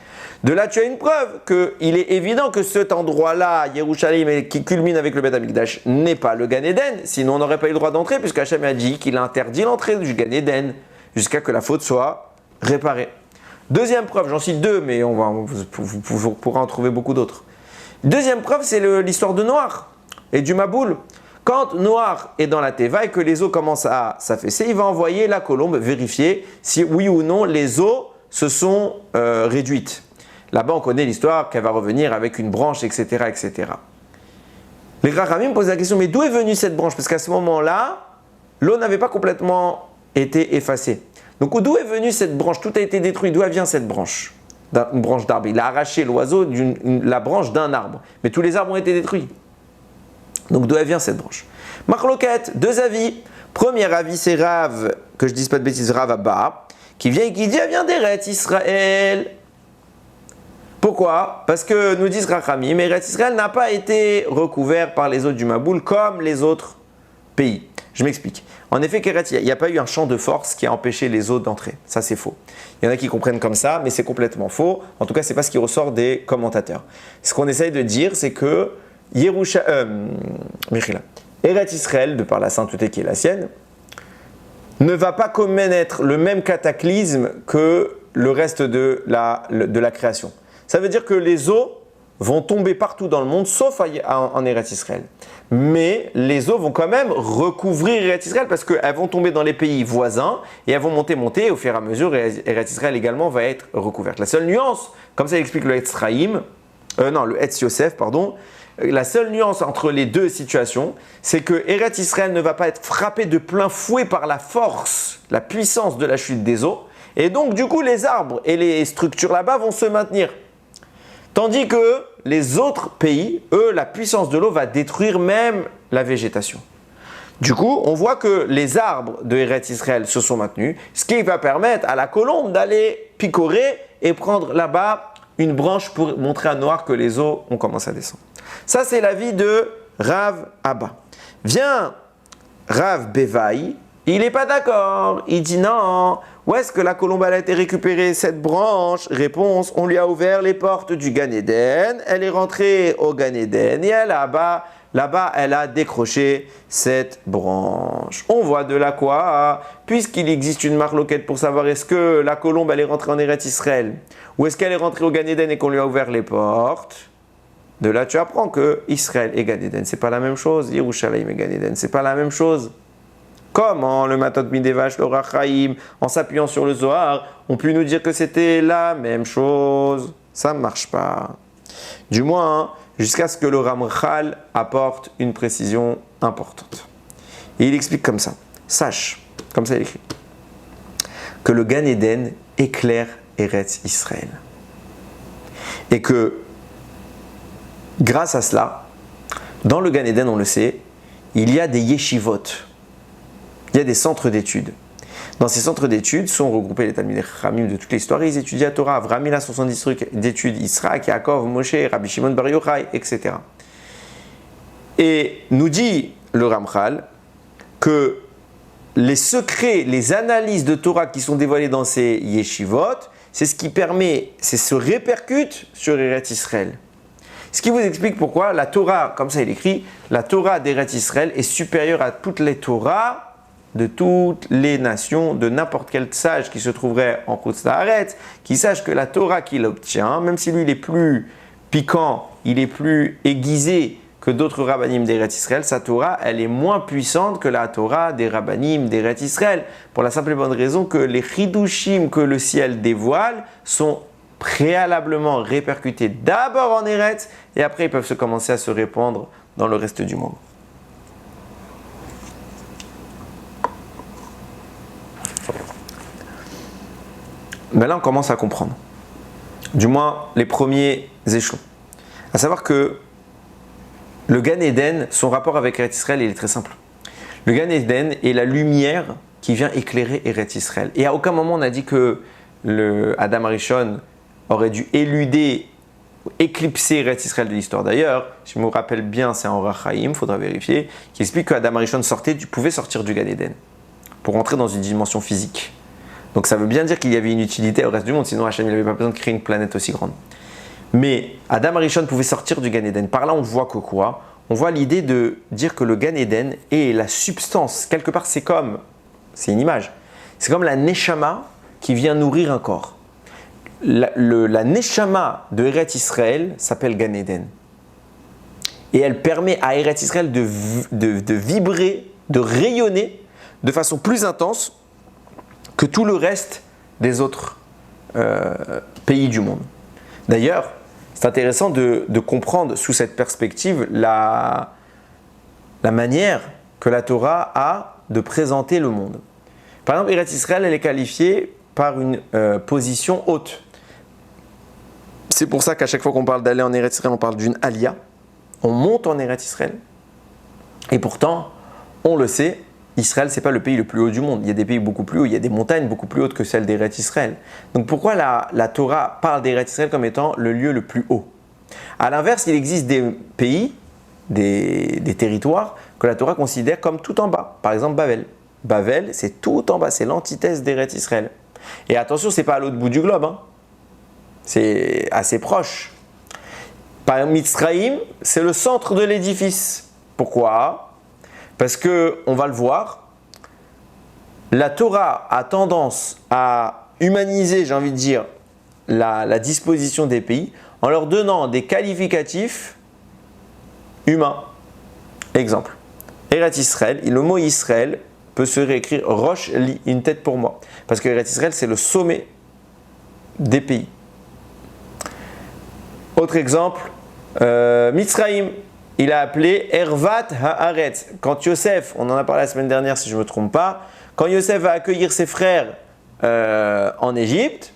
de là tu as une preuve qu'il est évident que cet endroit-là, Yerushalayim, qui culmine avec le Beth Amikdash, n'est pas le Gan Eden, sinon on n'aurait pas eu le droit d'entrer, puisque Hachem a dit qu'il interdit l'entrée du Gan Eden, jusqu'à que la faute soit réparée. Deuxième preuve, j'en cite deux, mais vous pourrez en trouver beaucoup d'autres. Deuxième preuve, c'est l'histoire de Noach et du Maboul. Quand Noach est dans la Teva et que les eaux commencent à s'affaisser, il va envoyer la colombe vérifier si oui ou non les eaux se sont réduites. Là-bas, on connaît l'histoire qu'elle va revenir avec une branche, etc. etc. Les Chachamim posent la question, mais d'où est venue cette branche? Parce qu'à ce moment-là, l'eau n'avait pas complètement été effacée. Donc d'où est venue cette branche? Tout a été détruit. D'où vient cette branche? Une branche d'arbre. Il a arraché l'oiseau la branche d'un arbre. Mais tous les arbres ont été détruits. Donc d'où vient cette branche? Marloquette, deux avis. Premier avis, c'est Rav, que je ne dise pas de bêtises, Rav Abba, qui vient et qui dit, elle vient d'Eretz Israël. Pourquoi? Parce que nous disent Rachamim, Eretz Israël n'a pas été recouvert par les eaux du Maboul comme les autres pays. Je m'explique. En effet, il n'y a pas eu un champ de force qui a empêché les eaux d'entrer. Ça, c'est faux. Il y en a qui comprennent comme ça, mais c'est complètement faux. En tout cas, ce n'est pas ce qui ressort des commentateurs. Ce qu'on essaye de dire, c'est que Eretz Israël, de par la sainteté qui est la sienne, ne va pas commettre le même cataclysme que le reste de la création. Ça veut dire que les eaux vont tomber partout dans le monde, sauf en Eretz Israël. Mais les eaux vont quand même recouvrir Eretz Israël parce qu'elles vont tomber dans les pays voisins et elles vont monter, et au fur et à mesure, Eretz Israël également va être recouverte. La seule nuance, comme ça explique le le Etz Yosef, pardon, la seule nuance entre les deux situations, c'est que Eretz Israël ne va pas être frappé de plein fouet par la force, la puissance de la chute des eaux, et donc du coup les arbres et les structures là-bas vont se maintenir. Tandis que les autres pays, eux, la puissance de l'eau va détruire même la végétation. Du coup, on voit que les arbres de Eretz Israël se sont maintenus, ce qui va permettre à la colombe d'aller picorer et prendre là-bas une branche pour montrer à Noach que les eaux ont commencé à descendre. Ça, c'est l'avis de Rav Abba. Vient Rav Bevaï, il n'est pas d'accord. Il dit non. Où est-ce que la colombe a été récupérée cette branche? Réponse, on lui a ouvert les portes du Gan Eden. Elle est rentrée au Gan Eden et là-bas, elle a décroché cette branche. On voit de là quoi? Puisqu'il existe une marloquette pour savoir est-ce que la colombe elle est rentrée en Eretz Israël ou est-ce qu'elle est rentrée au Gan Eden et qu'on lui a ouvert les portes. De là, tu apprends que Israël et Gan Eden, c'est pas la même chose. Yerushalayim et Gan Eden, c'est pas la même chose. Comment le Matot Midevash, le Rachaim, en s'appuyant sur le Zohar, ont pu nous dire que c'était la même chose? Ça ne marche pas. Du moins, jusqu'à ce que le Ramchal apporte une précision importante. Et il explique comme ça. Sache, comme ça il écrit, que le Gan Eden éclaire Eretz Israël. Et que, grâce à cela, dans le Gan Eden, on le sait, il y a des yeshivot. Il y a des centres d'études. Dans ces centres d'études sont regroupés les Talmidei Chachamim de toute l'histoire. Ils étudient la Torah. Avraham il a 70 trucs d'études. Yitzhak, Yaakov, Moshe, Rabbi Shimon Bar Yochai, etc. Et nous dit le Ramchal que les secrets, les analyses de Torah qui sont dévoilées dans ces yeshivot, c'est ce qui permet, c'est se répercute sur Eretz Israël. Ce qui vous explique pourquoi la Torah, comme ça il écrit, la Torah d'Eretz Israël est supérieure à toutes les Torahs de toutes les nations, de n'importe quel sage qui se trouverait en Chutz La'aretz, qui sache que la Torah qu'il obtient, même si lui il est plus piquant, il est plus aiguisé que d'autres rabbanim d'Eretz Israël, sa Torah, elle est moins puissante que la Torah des rabbanim d'Eretz Israël, pour la simple et bonne raison que les chidushim que le ciel dévoile sont préalablement répercutés d'abord en Eretz, et après ils peuvent commencer à se répandre dans le reste du monde. Mais là, on commence à comprendre. Du moins, les premiers échelons. À savoir que le Gan Eden, son rapport avec Eretz Israël, il est très simple. Le Gan Eden est la lumière qui vient éclairer Eretz Israël. Et à aucun moment, on a dit que Adam Arishon aurait dû éclipser Eretz Israël de l'histoire. D'ailleurs, si je me rappelle bien, c'est en Rachaim, il faudra vérifier, qui explique que Adam Arishon pouvait sortir du Gan Eden pour entrer dans une dimension physique. Donc ça veut bien dire qu'il y avait une utilité au reste du monde, sinon Hachem n'avait pas besoin de créer une planète aussi grande. Mais Adam Arishon pouvait sortir du Gan Eden. Par là, on voit que quoi? On voit l'idée de dire que le Gan Eden est la substance. Quelque part, c'est une image, c'est comme la Neshama qui vient nourrir un corps. La Neshama de Eretz Israël s'appelle Gan Eden. Et elle permet à Eretz Israël de vibrer, de rayonner de façon plus intense que tout le reste des autres pays du monde. D'ailleurs, c'est intéressant de comprendre sous cette perspective la manière que la Torah a de présenter le monde. Par exemple, Eretz Israël, elle est qualifiée par une position haute. C'est pour ça qu'à chaque fois qu'on parle d'aller en Eretz Israël, on parle d'une Aliyah. On monte en Eretz Israël. Et pourtant, on le sait, Israël, ce n'est pas le pays le plus haut du monde. Il y a des pays beaucoup plus hauts, il y a des montagnes beaucoup plus hautes que celles d'Eretz Israël. Donc pourquoi la Torah parle d'Eretz Israël comme étant le lieu le plus haut? À l'inverse, il existe des pays, des territoires que la Torah considère comme tout en bas. Par exemple, Bavel. Bavel, c'est tout en bas, c'est l'antithèse d'Eretz Israël. Et attention, ce n'est pas à l'autre bout du globe, hein. C'est assez proche. Par exemple, Mitzraïm, c'est le centre de l'édifice. Pourquoi? Parce que, on va le voir, la Torah a tendance à humaniser, j'ai envie de dire, la disposition des pays en leur donnant des qualificatifs humains. Exemple, Eretz Israël, le mot Israël peut se réécrire Rosh Li, une tête pour moi. Parce que Eretz Israël, c'est le sommet des pays. Autre exemple, Mitzraïm, il a appelé Ervat Haaretz. Quand Yosef, on en a parlé la semaine dernière si je ne me trompe pas, quand Yosef va accueillir ses frères en Égypte,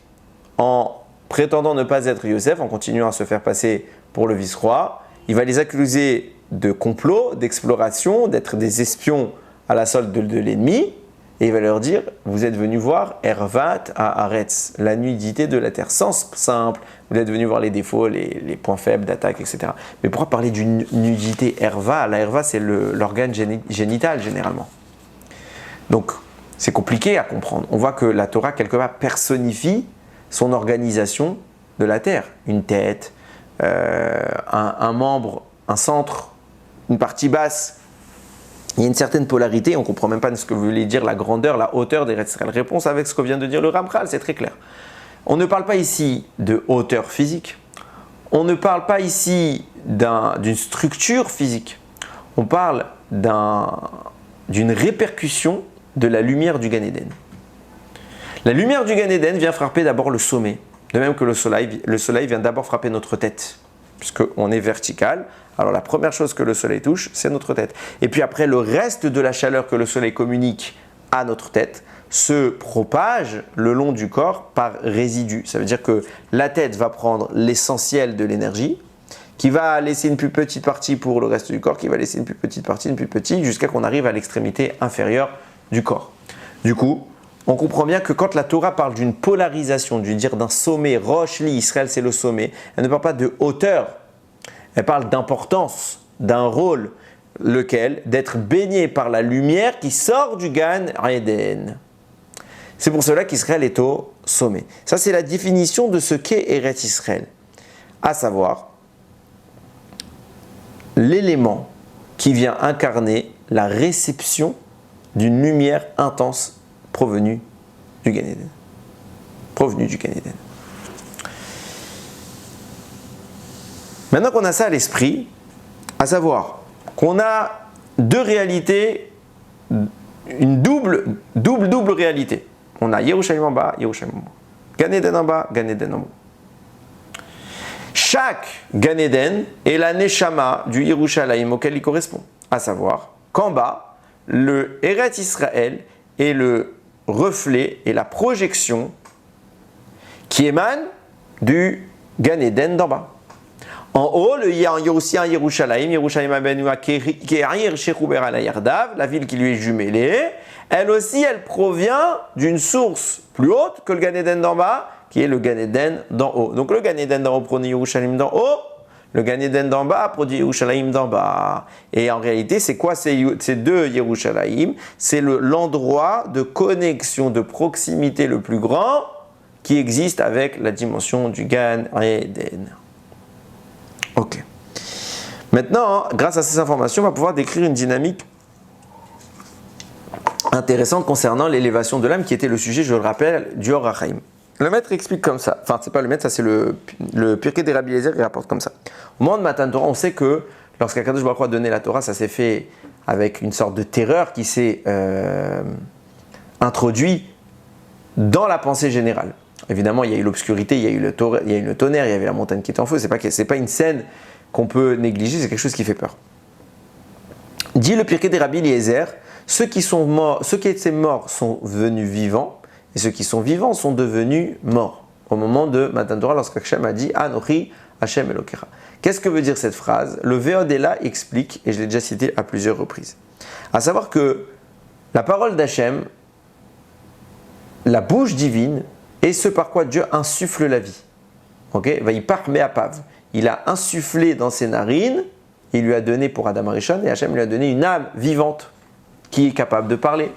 en prétendant ne pas être Yosef, en continuant à se faire passer pour le vice-roi, il va les accuser de complot, d'exploration, d'être des espions à la solde de l'ennemi, et il va leur dire, vous êtes venus voir Ervat Haaretz, la nudité de la terre, sens simple, vous êtes venus voir les défauts, les points faibles d'attaque, etc. Mais pourquoi parler d'une nudité Herva? La Herva, c'est l'organe génital généralement. Donc, c'est compliqué à comprendre. On voit que la Torah, quelque part, personnifie son organisation de la terre. Une tête, un membre, un centre, une partie basse. Il y a une certaine polarité, on ne comprend même pas ce que voulait dire la grandeur, la hauteur d'Eretz Israël. Réponse avec ce que vient de dire le Ramchal, c'est très clair. On ne parle pas ici de hauteur physique, on ne parle pas ici d'une structure physique, on parle d'une répercussion de la lumière du Gan Eden. La lumière du Gan Eden vient frapper d'abord le sommet, de même que le soleil vient d'abord frapper notre tête, puisqu'on est vertical. Alors la première chose que le soleil touche, c'est notre tête. Et puis après, le reste de la chaleur que le soleil communique à notre tête se propage le long du corps par résidu. Ça veut dire que la tête va prendre l'essentiel de l'énergie, qui va laisser une plus petite partie pour le reste du corps, qui va laisser une plus petite partie, jusqu'à qu'on arrive à l'extrémité inférieure du corps. Du coup, on comprend bien que quand la Torah parle d'une polarisation, d'un sommet, Rosh Li, Israël c'est le sommet, elle ne parle pas de hauteur, elle parle d'importance, d'un rôle, lequel d'être baigné par la lumière qui sort du Gan Eden. C'est pour cela qu'Israël est au sommet. Ça, c'est la définition de ce qu'est Eretz Israël, à savoir l'élément qui vient incarner la réception d'une lumière intense provenue du Gan Eden. Maintenant qu'on a ça à l'esprit, à savoir qu'on a deux réalités, une double réalité. On a Yerushalayim en bas, Yerushalayim en haut. Gan Eden en bas, Gan Eden en haut. Chaque Gan Eden est la Neshama du Yerushalayim auquel il correspond. À savoir qu'en bas, le Eretz Israël est le reflet et la projection qui émane du Gan Eden d'en bas. En haut, il y a aussi un Yerushalayim, Yerushalayim Abenua Kerir Shechuber ala Yardav, la ville qui lui est jumelée. Elle aussi, elle provient d'une source plus haute que le Gan Eden d'en bas, qui est le Gan Eden d'en haut. Donc le Gan Eden d'en haut produit Yerushalayim d'en haut, le Gan Eden d'en bas produit Yerushalayim d'en bas. Et en réalité, c'est quoi ces deux Yerushalayim? C'est l'endroit de connexion, de proximité le plus grand qui existe avec la dimension du Gan Eden. Ok. Maintenant, grâce à ces informations, on va pouvoir décrire une dynamique intéressante concernant l'élévation de l'âme qui était le sujet, je le rappelle, du Or HaChaim. Le maître explique comme ça. Enfin, c'est pas le maître, ça c'est le Pirkei de Rabbi Eliezer qui rapporte comme ça. Au moment de Matan Torah, on sait que lorsqu'Akadosh Baruch Hu a donné la Torah, ça s'est fait avec une sorte de terreur qui s'est introduit dans la pensée générale. Évidemment, il y a eu l'obscurité, il y a eu le tonnerre, il y avait la montagne qui était en feu. C'est pas une scène qu'on peut négliger, c'est quelque chose qui fait peur. Dit le Pirkei de Rabbi Eliezer, ceux qui étaient morts sont devenus vivants, et ceux qui sont vivants sont devenus morts. Au moment de Matan Torah, lorsqu'Hachem a dit « Anochi Hashem Elokecha ». Qu'est-ce que veut dire cette phrase? Le Ve'odela explique, et je l'ai déjà cité à plusieurs reprises. À savoir que La parole d'Hachem, la bouche divine, est ce par quoi Dieu insuffle la vie. Ok, il a insufflé dans ses narines, il lui a donné pour Adam Arishon, et Hachem lui a donné une âme vivante qui est capable de parler.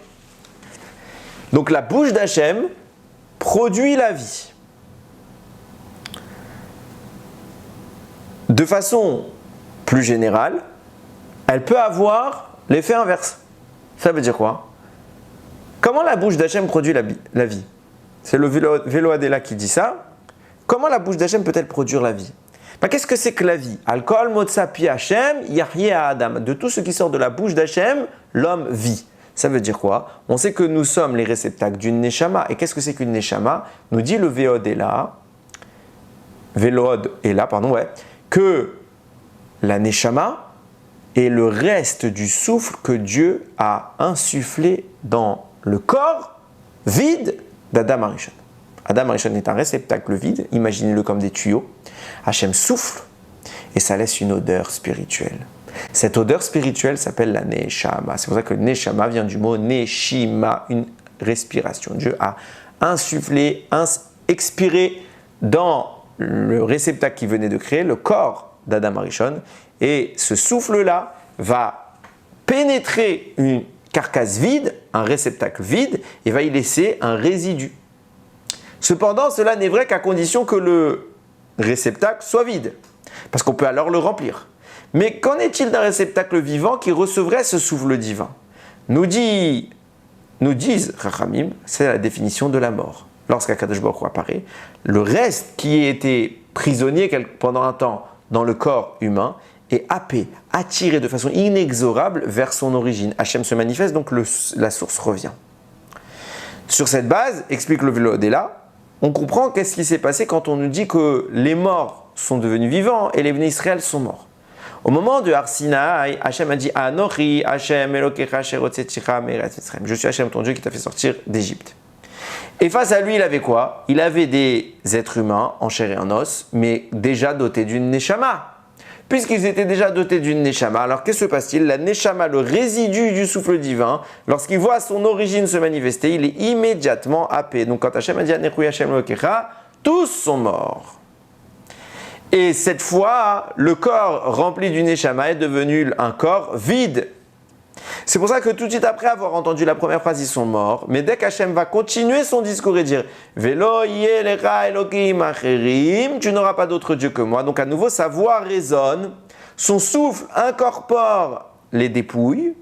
Donc la bouche d'Hachem produit la vie. De façon plus générale, elle peut avoir l'effet inverse. Ça veut dire quoi? Comment la bouche d'Hachem produit la vie? C'est le Vélo Adela qui dit ça. Comment la bouche d'Hachem peut-elle produire la vie? Qu'est-ce que c'est que la vie? Alkol, Motsa, Pi Hachem, Yahye à Adam. De tout ce qui sort de la bouche d'Hachem, l'homme vit. Ça veut dire quoi? On sait que nous sommes les réceptacles d'une Neshama. Et qu'est-ce que c'est qu'une Neshama? Nous dit le Vélo Adela, que la Neshama est le reste du souffle que Dieu a insufflé dans le corps vide d'Adam Arishon. Adam Arishon est un réceptacle vide, imaginez-le comme des tuyaux. Hachem souffle et ça laisse une odeur spirituelle. Cette odeur spirituelle s'appelle la Neshama. C'est pour ça que Neshama vient du mot Neshima, une respiration. Dieu a insufflé, expiré dans le réceptacle qu'il venait de créer, le corps d'Adam Arishon, et ce souffle-là va pénétrer une carcasse vide, un réceptacle vide, et va y laisser un résidu. Cependant, cela n'est vrai qu'à condition que le réceptacle soit vide, parce qu'on peut alors le remplir. Mais qu'en est-il d'un réceptacle vivant qui recevrait ce souffle divin? Nous disent Rachamim, c'est la définition de la mort. Lorsqu'Akadosh Baruch Hu apparaît, le reste qui était prisonnier pendant un temps dans le corps humain est happé, attiré de façon inexorable vers son origine. Hachem se manifeste, donc la source revient. Sur cette base, explique le Vélo Adela, on comprend qu'est-ce qui s'est passé quand on nous dit que les morts sont devenus vivants et les Bnei Israël sont morts. Au moment de Har Sinaï, Hachem a dit Anochi, Hachem, Elokecha, Sherotzeticha, Meretz Mitzrayim. Je suis Hachem, ton Dieu, qui t'a fait sortir d'Égypte. Et face à lui, il avait quoi? Il avait des êtres humains en chair et en os, mais déjà dotés d'une Neshama. Puisqu'ils étaient déjà dotés d'une Neshama, alors qu'est-ce que se passe-t-il? La Neshama, le résidu du souffle divin, lorsqu'il voit son origine se manifester, il est immédiatement happé. Donc quand Hachem a dit Anochi, Hachem, Elokecha, tous sont morts. Et cette fois, le corps rempli du Neshama est devenu un corps vide. C'est pour ça que tout de suite après avoir entendu la première phrase, ils sont morts. Mais dès qu'Hachem va continuer son discours et dire Velo yelecha Elokim acherim, tu n'auras pas d'autre Dieu que moi. Donc à nouveau, sa voix résonne, son souffle incorpore les dépouilles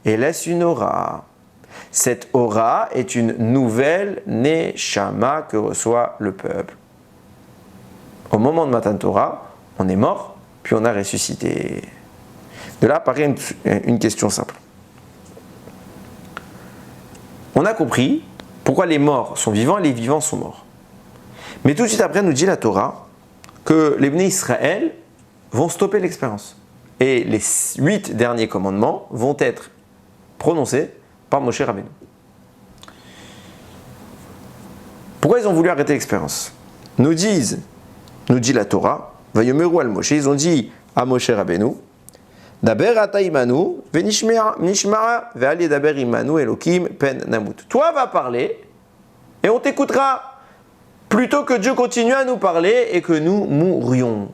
et laisse une aura. Cette aura est une nouvelle Neshama que reçoit le peuple. Au moment de Matan Torah, on est mort, puis on a ressuscité. De là apparaît une question simple. On a compris pourquoi les morts sont vivants et les vivants sont morts. Mais tout de suite après, nous dit la Torah que les Bnei Israël vont stopper l'expérience. Et les 8 derniers commandements vont être prononcés par Moshe Rabbeinu. Pourquoi ils ont voulu arrêter l'expérience? Nous dit la Torah, Vayomeru al Moshe, ils ont dit à Moshe Rabbeinu, Daber ata imanu, venishmara, ve'al yedaber imanu Elokim pen namut. Toi va parler et on t'écoutera, plutôt que Dieu continue à nous parler et que nous mourions.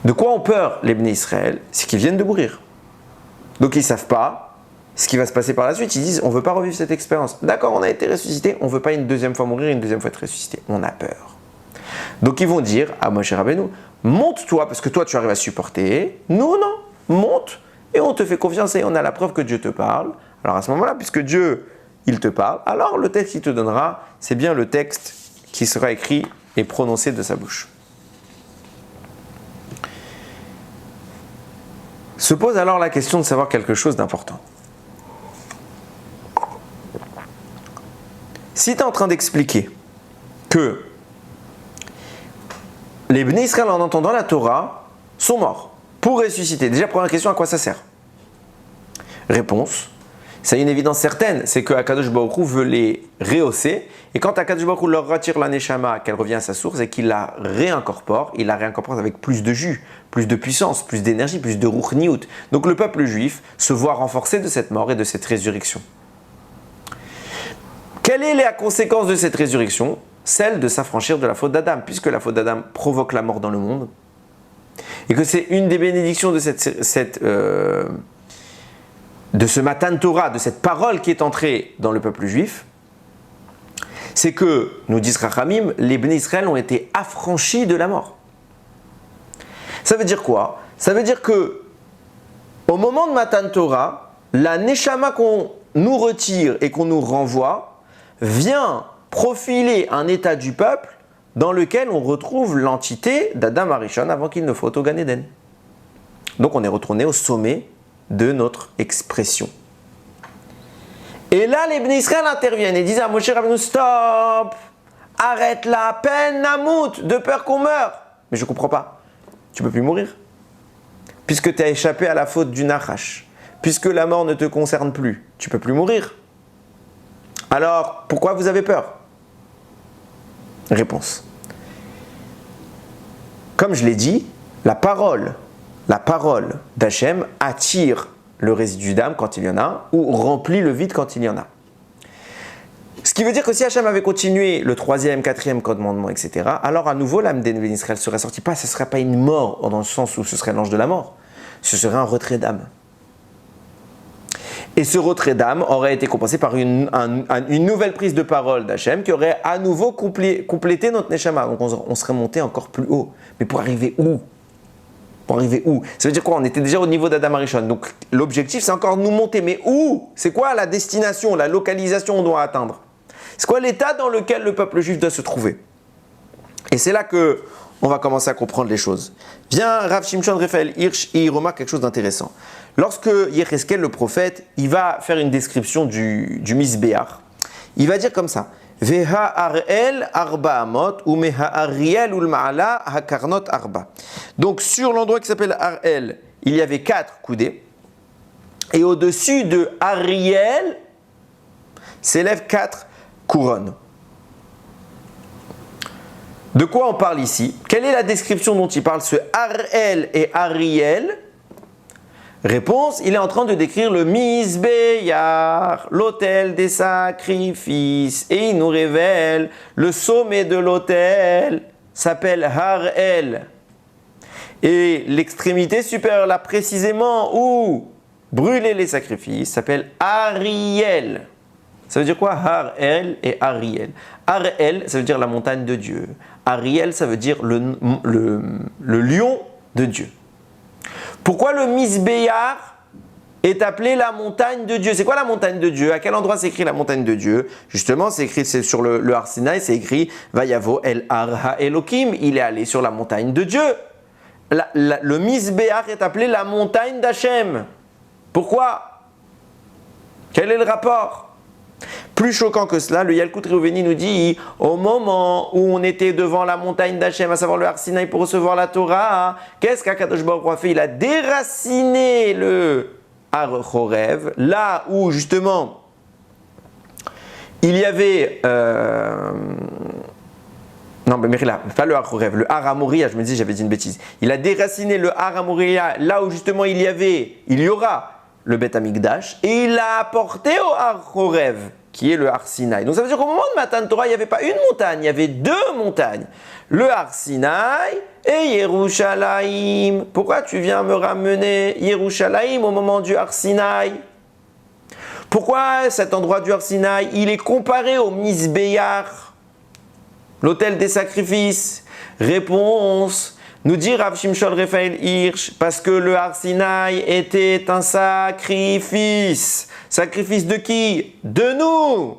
De quoi ont peur les Bnei Israël? C'est qu'ils viennent de mourir. Donc ils ne savent pas ce qui va se passer par la suite. Ils disent, on ne veut pas revivre cette expérience. D'accord, on a été ressuscité, on ne veut pas une deuxième fois mourir, une deuxième fois être ressuscité. On a peur. Donc ils vont dire à Moshe Rabbeinu, monte-toi parce que toi tu arrives à supporter. Nous non, monte et on te fait confiance et on a la preuve que Dieu te parle. Alors à ce moment-là, puisque Dieu il te parle, alors le texte qu'il te donnera, c'est bien le texte qui sera écrit et prononcé de sa bouche. Se pose alors la question de savoir quelque chose d'important. Si tu es en train d'expliquer que les Bnei Israël, en entendant la Torah, sont morts pour ressusciter. Déjà, première question, à quoi ça sert? Réponse, C'est une évidence certaine, c'est que Akadosh Baruch Hu veut les rehausser, et quand Akadosh Baruch Hu leur retire la Neshama, qu'elle revient à sa source, et qu'il la réincorpore, il la réincorpore avec plus de jus, plus de puissance, plus d'énergie, plus de ruchniout. Donc le peuple juif se voit renforcé de cette mort et de cette résurrection. Quelle est la conséquence de cette résurrection? Celle de s'affranchir de la faute d'Adam, puisque la faute d'Adam provoque la mort dans le monde, et que c'est une des bénédictions de de ce Matan Torah, de cette parole qui est entrée dans le peuple juif, c'est que, nous disent Rachamim, les Bnei Israël ont été affranchis de la mort. Ça veut dire quoi? Ça veut dire que, au moment de Matan Torah, la Neshama qu'on nous retire et qu'on nous renvoie vient profiler un état du peuple dans lequel on retrouve l'entité d'Adam Arishon avant qu'il ne faute au Gan Eden. Donc on est retourné au sommet de notre expression. Et là, les Bnei Israël interviennent et disent à Moshe Rabbeinu, stop, arrête la peine, Namout, de peur qu'on meure. Mais je ne comprends pas. Tu ne peux plus mourir. Puisque tu as échappé à la faute du Nachash, puisque la mort ne te concerne plus, tu ne peux plus mourir. Alors, pourquoi vous avez peur? Réponse. Comme je l'ai dit, la parole d'Hachem attire le résidu d'âme quand il y en a, ou remplit le vide quand il y en a. Ce qui veut dire que si Hachem avait continué le 3e, 4e commandement, etc., alors à nouveau l'âme d'En Israël serait sortie. Ce ne serait pas une mort dans le sens où ce serait l'ange de la mort, ce serait un retrait d'âme. Et ce retrait d'âme aurait été compensé par une nouvelle prise de parole d'Hachem qui aurait à nouveau complété notre Neshama. Donc on serait monté encore plus haut. Mais pour arriver où? Ça veut dire quoi? On était déjà au niveau d'Adam Arishon. Donc l'objectif, c'est encore nous monter. Mais où? C'est quoi la destination, la localisation qu'on doit atteindre? C'est quoi l'état dans lequel le peuple juif doit se trouver? Et c'est là que on va commencer à comprendre les choses. Vient Rav Shimshon Raphaël Hirsch et il remarque quelque chose d'intéressant. Lorsque Yecheskel, le prophète, il va faire une description du Misbéach, il va dire comme ça: Veha ar'el arba amot ou meha ariel ul ma'ala hakarnot arba. Donc sur l'endroit qui s'appelle Ar'el, il y avait 4 coudées, et au-dessus de Ariel s'élèvent 4 couronnes. De quoi on parle ici? Quelle est la description dont il parle, ce Ar'el et Ariel? Réponse, il est en train de décrire le Misbéach, l'autel des sacrifices. Et il nous révèle le sommet de l'autel s'appelle Har-El. Et l'extrémité supérieure, là précisément où brûler les sacrifices, s'appelle Ariel. Ça veut dire quoi? Har-El et Ariel. Har-El, ça veut dire la montagne de Dieu. Ariel, ça veut dire le lion de Dieu. Pourquoi le Misbéach est appelé la montagne de Dieu? C'est quoi la montagne de Dieu? À quel endroit c'est écrit la montagne de Dieu? Justement, c'est sur le Har Sinaï, c'est écrit Vayavo el Har ha-Elokim. Il est allé sur la montagne de Dieu. Le Misbéach est appelé la montagne d'Hachem. Pourquoi? Quel est le rapport? Plus choquant que cela, le Yalkut Reuveni nous dit, au moment où on était devant la montagne d'Hachem, à savoir le Har Sinaï pour recevoir la Torah, qu'est-ce qu'Akadosh Baruch Hu a fait? Il a déraciné le Har Chorev, là où justement il y avait... Non, mais là, pas le Har Chorev, le Har Hamoria, je me dis, j'avais dit une bêtise. Il a déraciné le Har Hamoria, là où justement il y aura le Beth Amikdash, et il l'a apporté au Har Chorev, qui est le Har Sinaï. Donc ça veut dire qu'au moment de Matan Torah, il n'y avait pas une montagne, il y avait 2 montagnes. Le Har Sinaï et Yerushalayim. Pourquoi tu viens me ramener Yerushalayim au moment du Har Sinaï? Pourquoi cet endroit du Har Sinaï, il est comparé au Misbéach, l'autel des sacrifices? Réponse, nous dit Rav Shimshon Raphaël Hirsch, parce que le Har Sinaï était un sacrifice. Sacrifice de qui? De nous.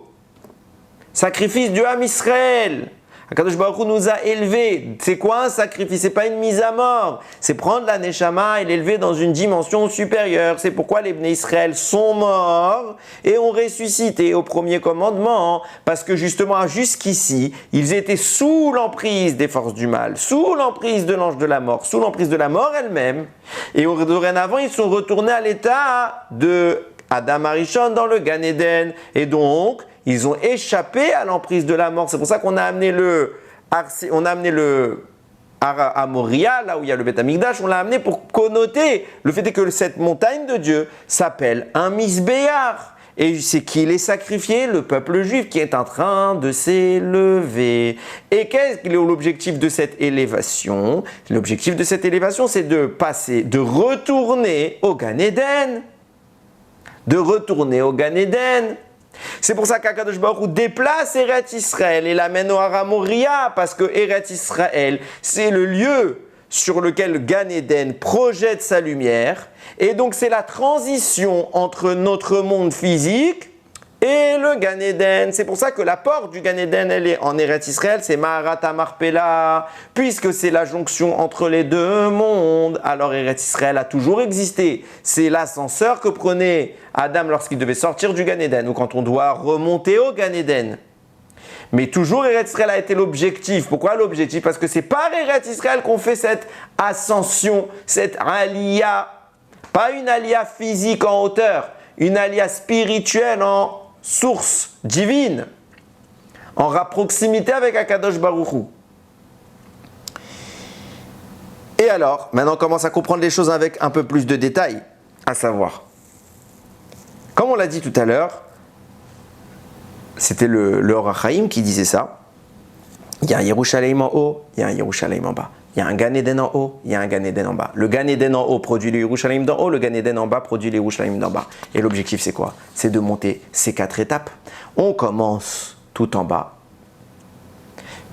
Sacrifice du Ham Israël. Akadosh Baruch Hu nous a élevés. C'est quoi un sacrifice? C'est pas une mise à mort. C'est prendre la Neshama et l'élever dans une dimension supérieure. C'est pourquoi les Bnei Israël sont morts et ont ressuscité au premier commandement. Parce que justement, jusqu'ici, ils étaient sous l'emprise des forces du mal, sous l'emprise de l'ange de la mort, sous l'emprise de la mort elle-même. Et dorénavant, ils sont retournés à l'état de Adam Arishon dans le Gan Eden. Et donc, ils ont échappé à l'emprise de la mort. C'est pour ça qu'on a amené le à Moria, là où il y a le Beth Amikdash, on l'a amené pour connoter le fait que cette montagne de Dieu s'appelle un Misbéar. Et c'est qu'il est sacrifié, le peuple juif qui est en train de s'élever. Et quel est l'objectif de cette élévation? L'objectif de cette élévation, c'est de passer, de retourner au Gan Eden. De retourner au Gan Eden. C'est pour ça qu'Akadosh Baruch Hu déplace Eretz Israël et l'amène au Har Moria, parce que Eretz Israël, c'est le lieu sur lequel le Gan Eden projette sa lumière. Et donc c'est la transition entre notre monde physique et le Gan Eden. C'est pour ça que la porte du Gan Eden, elle est en Eretz Israël, c'est Maharat HaMarpela, puisque c'est la jonction entre les deux mondes. Alors Eretz Israël a toujours existé. C'est l'ascenseur que prenait Adam lorsqu'il devait sortir du Gan Eden, ou quand on doit remonter au Gan Eden. Mais toujours Eretz Israël a été l'objectif. Pourquoi l'objectif? Parce que c'est par Eretz Israël qu'on fait cette ascension, cette aliyah. Pas une aliyah physique en hauteur, une aliyah spirituelle en source divine, en proximité avec Akadosh Baruch Hu. Et alors, maintenant on commence à comprendre les choses avec un peu plus de détails, à savoir, comme on l'a dit tout à l'heure, c'était le Or HaChaim qui disait ça. Il y a un Yerushalayim en haut, il y a un Yerushalayim en bas. Il y a un Gan Eden en haut, il y a un Gan Eden en bas. Le Gan Eden en haut produit le Yerushalayim d'en haut, le Gan Eden en bas produit le Yerushalayim d'en bas. Et l'objectif c'est quoi? C'est de monter ces 4 étapes. On commence tout en bas,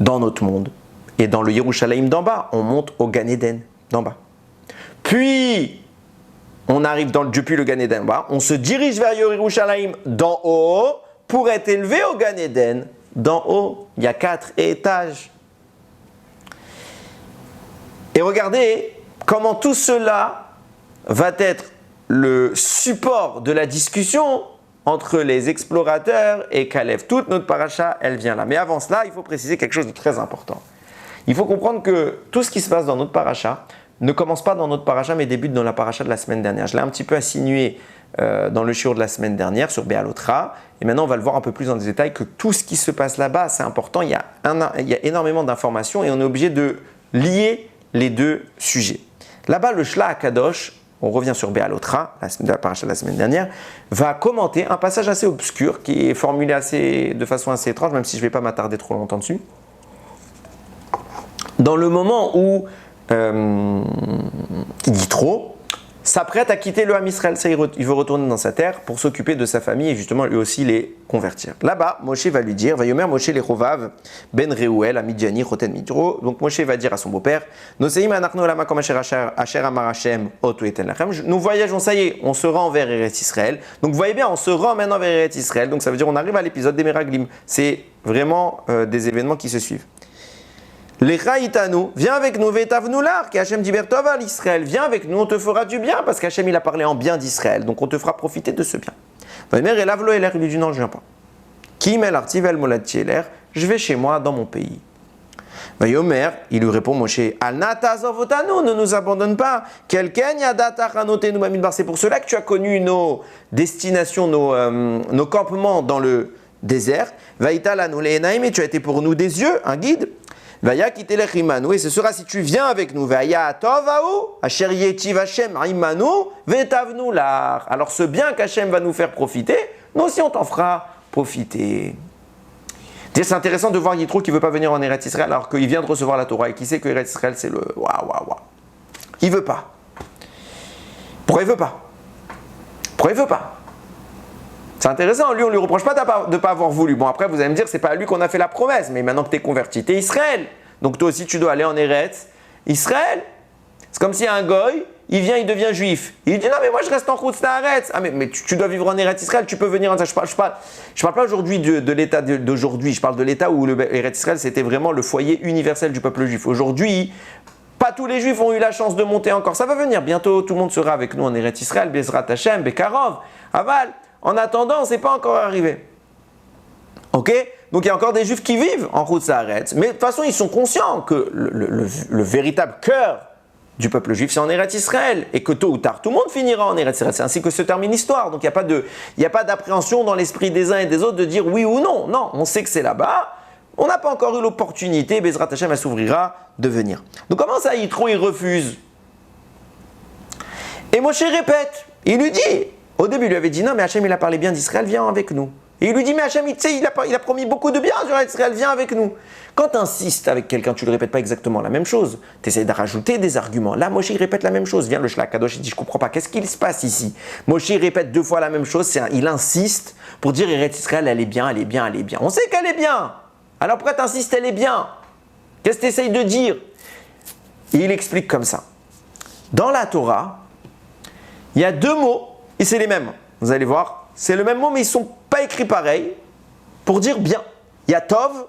dans notre monde. Et dans le Yerushalayim d'en bas, on monte au Gan Eden d'en bas. Puis, on arrive depuis le Gan Eden en bas, on se dirige vers Yerushalayim d'en haut, pour être élevé au Gan Eden, d'en haut, il y a 4 étages. Et regardez comment tout cela va être le support de la discussion entre les explorateurs et Kalev. Toute notre paracha, elle vient là. Mais avant cela, il faut préciser quelque chose de très important. Il faut comprendre que tout ce qui se passe dans notre paracha ne commence pas dans notre paracha, mais débute dans la paracha de la semaine dernière. Je l'ai un petit peu insinué dans le shiur de la semaine dernière sur Béalotra. Et maintenant, on va le voir un peu plus dans les détails que tout ce qui se passe là-bas, c'est important. Il y a énormément d'informations et on est obligé de lier les deux sujets. Là-bas, le Shla HaKadosh, on revient sur Béalotra, la paracha de la semaine dernière, va commenter un passage assez obscur qui est formulé de façon assez étrange, même si je ne vais pas m'attarder trop longtemps dessus. Dans le moment où Yitro s'apprête à quitter le Ham Israël, il veut retourner dans sa terre pour s'occuper de sa famille et justement lui aussi les convertir. Là-bas, Moshe va lui dire, Vayomer Moshe le Chovav ben Reuel à Midjani Choten Midro. Donc Moshe va dire à son beau-père, Noseim anachnu lama kom asher amar Hashem otu eten lachem. Nous voyageons, ça y est, on se rend vers Eretz Israël. Donc vous voyez bien, on se rend maintenant vers Eretz Israël. Donc ça veut dire on arrive à l'épisode des Meraglim. C'est vraiment des événements qui se suivent. Lecha itanu, viens avec nous, vetavnular, qu'Hachem dit Bertov à l'Israël, viens avec nous, on te fera du bien, parce qu'Hachem il a parlé en bien d'Israël, donc on te fera profiter de ce bien. Vamer et lavlo eler, il lui dit non, je viens pas. Kim el artivel molad eler, je vais chez moi dans mon pays. Vayomer, il lui répond Moshe, al natazovotanu, ne nous abandonne pas. Quelqu'un yadata chanotenu bamidbar, c'est pour cela que tu as connu nos destinations, nos campements dans le désert. Vaïta lanu leenaim, et tu as été pour nous des yeux, un guide. Vaya kitelech imanu, et ce sera si tu viens avec nous. Vaya tovaou, asher yetiv Hashem imanu, vetavnular. Alors ce bien qu'Hachem va nous faire profiter, nous aussi on t'en fera profiter. C'est intéressant de voir Yitro qui ne veut pas venir en Eretz Israël alors qu'il vient de recevoir la Torah et qui sait que Eretz Israël c'est le waouh. Il ne veut pas. Pourquoi il ne veut pas? Pourquoi il ne veut pas? C'est intéressant, lui on ne lui reproche pas de ne pas avoir voulu. Bon après vous allez me dire c'est pas à lui qu'on a fait la promesse, mais maintenant que tu es converti, tu es Israël. Donc toi aussi tu dois aller en Eretz Israël. C'est comme si un goy, il vient, il devient juif. Il dit non mais moi je reste en Chutz La'aretz. Ah mais tu dois vivre en Eretz Israël, tu peux venir en ça. Je parle pas aujourd'hui de l'état d'aujourd'hui, je parle de l'état où le Eretz Israël c'était vraiment le foyer universel du peuple juif. Aujourd'hui, pas tous les juifs ont eu la chance de monter encore. Ça va venir, bientôt tout le monde sera avec nous en Eretz Israël, Bezrat Hashem, Bekarov, Aval. En attendant, c'est pas encore arrivé. Ok? Donc il y a encore des juifs qui vivent en Chutz La'aretz. Mais de toute façon, ils sont conscients que le véritable cœur du peuple juif, c'est en Eretz Israël. Et que tôt ou tard, tout le monde finira en Eretz Israël. C'est ainsi que se termine l'histoire. Donc il n'y a pas d'appréhension dans l'esprit des uns et des autres de dire oui ou non. Non, on sait que c'est là-bas. On n'a pas encore eu l'opportunité, Bezrat Hashem, elle s'ouvrira de venir. Donc comment ça, Yitro, il refuse? Et Moshe répète, il lui dit, au début il lui avait dit non mais Hashem il a parlé bien d'Israël, viens avec nous. Et il lui dit mais Hashem il a promis beaucoup de bien sur Israël, viens avec nous. Quand tu insistes avec quelqu'un, tu ne le répètes pas exactement la même chose, tu essaies de rajouter des arguments. Là Moshe il répète la même chose, vient le Shlach Kadosh, il dit je comprends pas, qu'est-ce qu'il se passe ici? Moshe il répète 2 fois la même chose, il insiste pour dire Eretz Israël elle est bien, elle est bien, elle est bien. On sait qu'elle est bien, alors pourquoi tu insistes elle est bien? Qu'est-ce que tu essayes de dire? Et il explique comme ça. Dans la Torah, il y a 2 mots, et c'est les mêmes. Vous allez voir, c'est le même mot, mais ils ne sont pas écrits pareil, pour dire bien. Il y a Tov,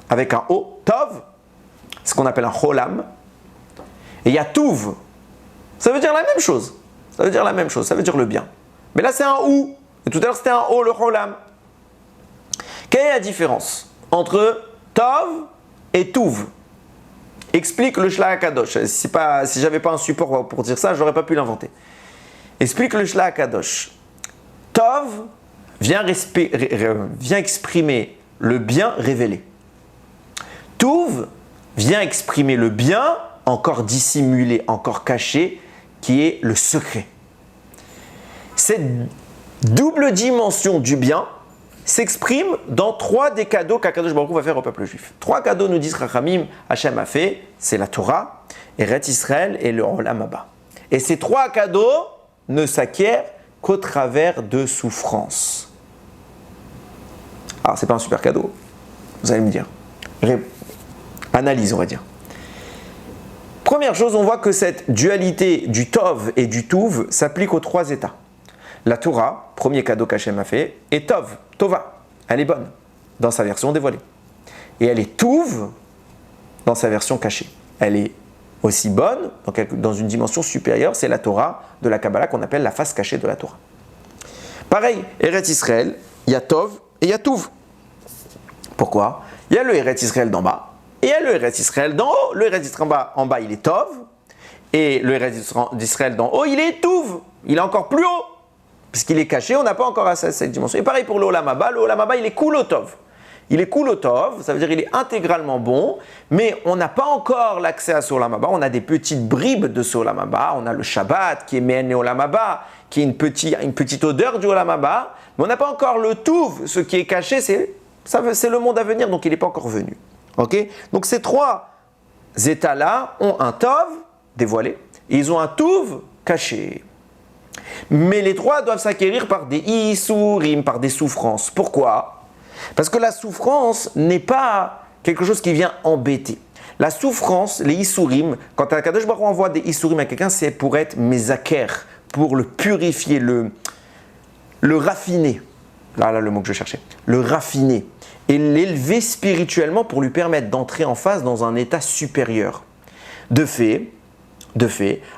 avec un O, Tov, ce qu'on appelle un Cholam, et il y a Tuv. Ça veut dire la même chose. Ça veut dire la même chose, ça veut dire le bien. Mais là, c'est un Ou, et tout à l'heure, c'était un O, le Cholam. Quelle est la différence entre Tov et Tuv? Explique le Shlach Kadosh. Si j'avais pas un support pour dire ça, j'aurais pas pu l'inventer. Explique le Shlach Kadosh. Tov vient exprimer le bien révélé. Tuv vient exprimer le bien encore dissimulé, encore caché, qui est le secret. Cette double dimension du bien s'exprime dans 3 des cadeaux qu'Akadosh Baruch Hu va faire au peuple juif. 3 cadeaux, nous disent Rachamim, Hachem a fait, c'est la Torah, Eretz Israël et le Olam Haba. Et ces 3 cadeaux ne s'acquièrent qu'au travers de souffrances. Alors, c'est pas un super cadeau, vous allez me dire. Analyse, on va dire. Première chose, on voit que cette dualité du Tov et du Tuv s'applique aux 3 états. La Torah, premier cadeau qu'Hachem a fait, est Tov, Tova. Elle est bonne dans sa version dévoilée. Et elle est Tuv dans sa version cachée. Elle est aussi bonne dans une dimension supérieure, c'est la Torah de la Kabbalah qu'on appelle la face cachée de la Torah. Pareil, Eretz Israël, il y a Tov et il y a Tuv. Pourquoi? Il y a le Eretz Israël d'en bas et il y a le Eretz Israël d'en haut. Le Eretz Israël en bas, il est Tov et le Eretz Israël d'en haut, il est Tuv. Il est encore plus haut. Puisqu'il est caché, on n'a pas encore cette dimension. Et pareil pour le Olam Haba, il est Kulotov. Il est Kulotov, ça veut dire qu'il est intégralement bon, mais on n'a pas encore l'accès à ce Olam Haba. On a des petites bribes de ce Olam Haba. On a le Shabbat qui est Me'en Olam Haba, qui est une petite odeur du Olam Haba, mais on n'a pas encore le Tuv. Ce qui est caché, c'est le monde à venir, donc il n'est pas encore venu. Okay? Donc ces 3 états-là ont un Tov dévoilé, et ils ont un Tuv caché. Mais les 3 doivent s'acquérir par des isurim, par des souffrances. Pourquoi? Parce que la souffrance n'est pas quelque chose qui vient embêter. La souffrance, les isurim, quand Akadosh Baruch Hu envoie des isurim à quelqu'un, c'est pour être mezaker, pour le purifier, le raffiner. Là, le mot que je cherchais. Le raffiner. Et l'élever spirituellement pour lui permettre d'entrer en phase dans un état supérieur. De fait,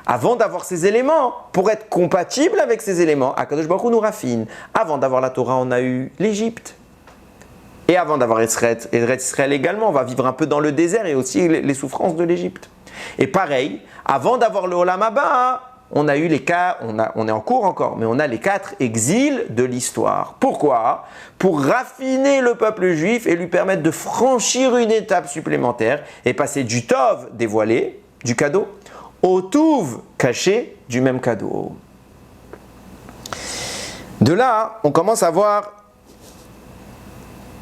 avant d'avoir ces éléments, pour être compatible avec ces éléments, Akadosh Baruch Hu nous raffine. Avant d'avoir la Torah, on a eu l'Égypte. Et avant d'avoir Eretz Israël également, on va vivre un peu dans le désert et aussi les souffrances de l'Égypte. Et pareil, avant d'avoir le Olam Haba, on a eu les cas, on est en cours encore, mais on a les 4 exils de l'histoire. Pourquoi? Pour raffiner le peuple juif et lui permettre de franchir une étape supplémentaire et passer du Tov dévoilé, du cadeau, au Tuv caché du même cadeau. De là, on commence à voir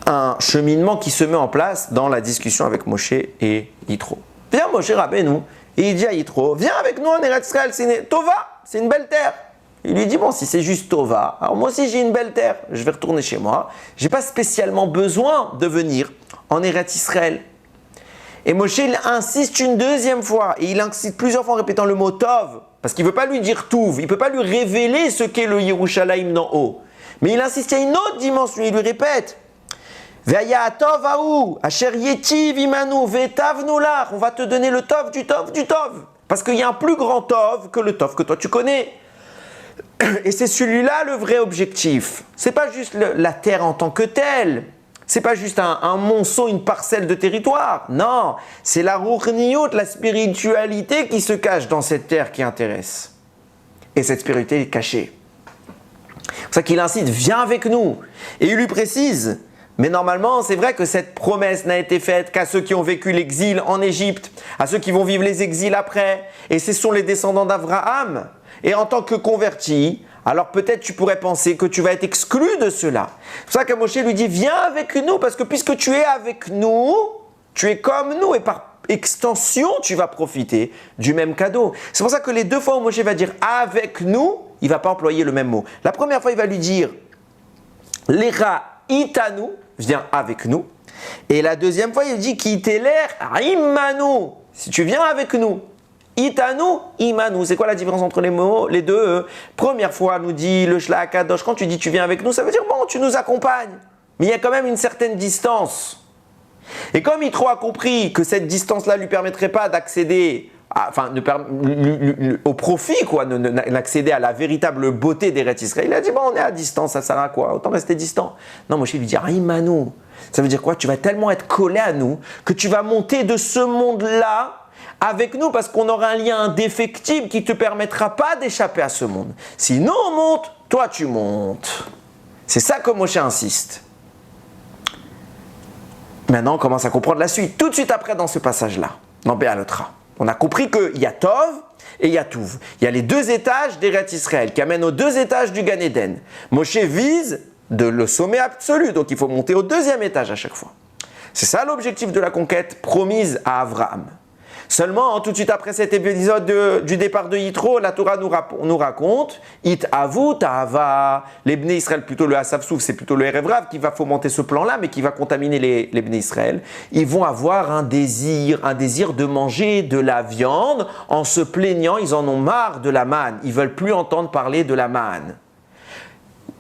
un cheminement qui se met en place dans la discussion avec Moshe et Yitro. Viens Moshe Rabbeinu, et il dit à Yitro, viens avec nous en Eretz Israël, Tova, c'est une belle terre. Il lui dit, bon, si c'est juste Tova, alors moi aussi j'ai une belle terre, je vais retourner chez moi, je n'ai pas spécialement besoin de venir en Eretz Israël. Et Moshe il insiste une deuxième fois, et il insiste plusieurs fois en répétant le mot Tov, parce qu'il ne veut pas lui dire Tuv, il ne peut pas lui révéler ce qu'est le Yerushalayim d'en haut. Mais il insiste à une autre dimension, il lui répète, Ve'aya Tov Aou, Asher Yetiv Imanu, Ve'etavnu lach, on va te donner le Tov du Tov du Tov. Parce qu'il y a un plus grand Tov que le Tov que toi tu connais. Et c'est celui-là le vrai objectif. C'est pas juste la terre en tant que telle. C'est pas juste un monceau, une parcelle de territoire. Non, c'est la ruchniyut, la spiritualité qui se cache dans cette terre qui intéresse. Et cette spiritualité est cachée. C'est pour ça qu'il incite, viens avec nous. Et il lui précise, mais normalement, c'est vrai que cette promesse n'a été faite qu'à ceux qui ont vécu l'exil en Égypte, à ceux qui vont vivre les exils après. Et ce sont les descendants d'Abraham. Et en tant que converti, alors peut-être tu pourrais penser que tu vas être exclu de cela. C'est pour ça que Moshe lui dit, viens avec nous, parce que puisque tu es avec nous, tu es comme nous, et par extension, tu vas profiter du même cadeau. C'est pour ça que les deux fois où Moshe va dire avec nous, il ne va pas employer le même mot. La première fois, il va lui dire Lera itanu, viens avec nous. Et la deuxième fois, il dit qui t'est l'air imanu, si tu viens avec nous. Itanu, imanu. C'est quoi la différence entre les mots, les deux? Première fois, nous dit le Shlach Kadosh, quand tu dis tu viens avec nous, ça veut dire bon, tu nous accompagnes. Mais il y a quand même une certaine distance. Et comme Yitro a compris que cette distance-là ne lui permettrait pas d'accéder au profit, d'accéder à la véritable beauté d'Eretz Israël, il a dit bon, on est à distance, ça sert à quoi? Autant rester distant. Non, Moshe lui dit imanu. Ça veut dire quoi? Tu vas tellement être collé à nous que tu vas monter de ce monde-là avec nous parce qu'on aura un lien indéfectible qui ne te permettra pas d'échapper à ce monde. Sinon on monte, toi tu montes. C'est ça que Moshe insiste. Maintenant on commence à comprendre la suite. Tout de suite après dans ce passage-là, dans Béalotra, on a compris qu'il y a Tov et il y a Touv. Il y a les deux étages d'Eretz Israël qui amènent aux deux étages du Gan Eden. Moshe vise le sommet absolu, donc il faut monter au deuxième étage à chaque fois. C'est ça l'objectif de la conquête promise à Abraham. Seulement, tout de suite après cet épisode du départ de Yitro, la Torah nous raconte It avu ta'ava. Les Bnei Israël, plutôt le Asaf-Souf, c'est plutôt le Erev Rav qui va fomenter ce plan-là, mais qui va contaminer les Bnei Israël. Ils vont avoir un désir de manger de la viande en se plaignant. Ils en ont marre de la manne. Ils ne veulent plus entendre parler de la manne.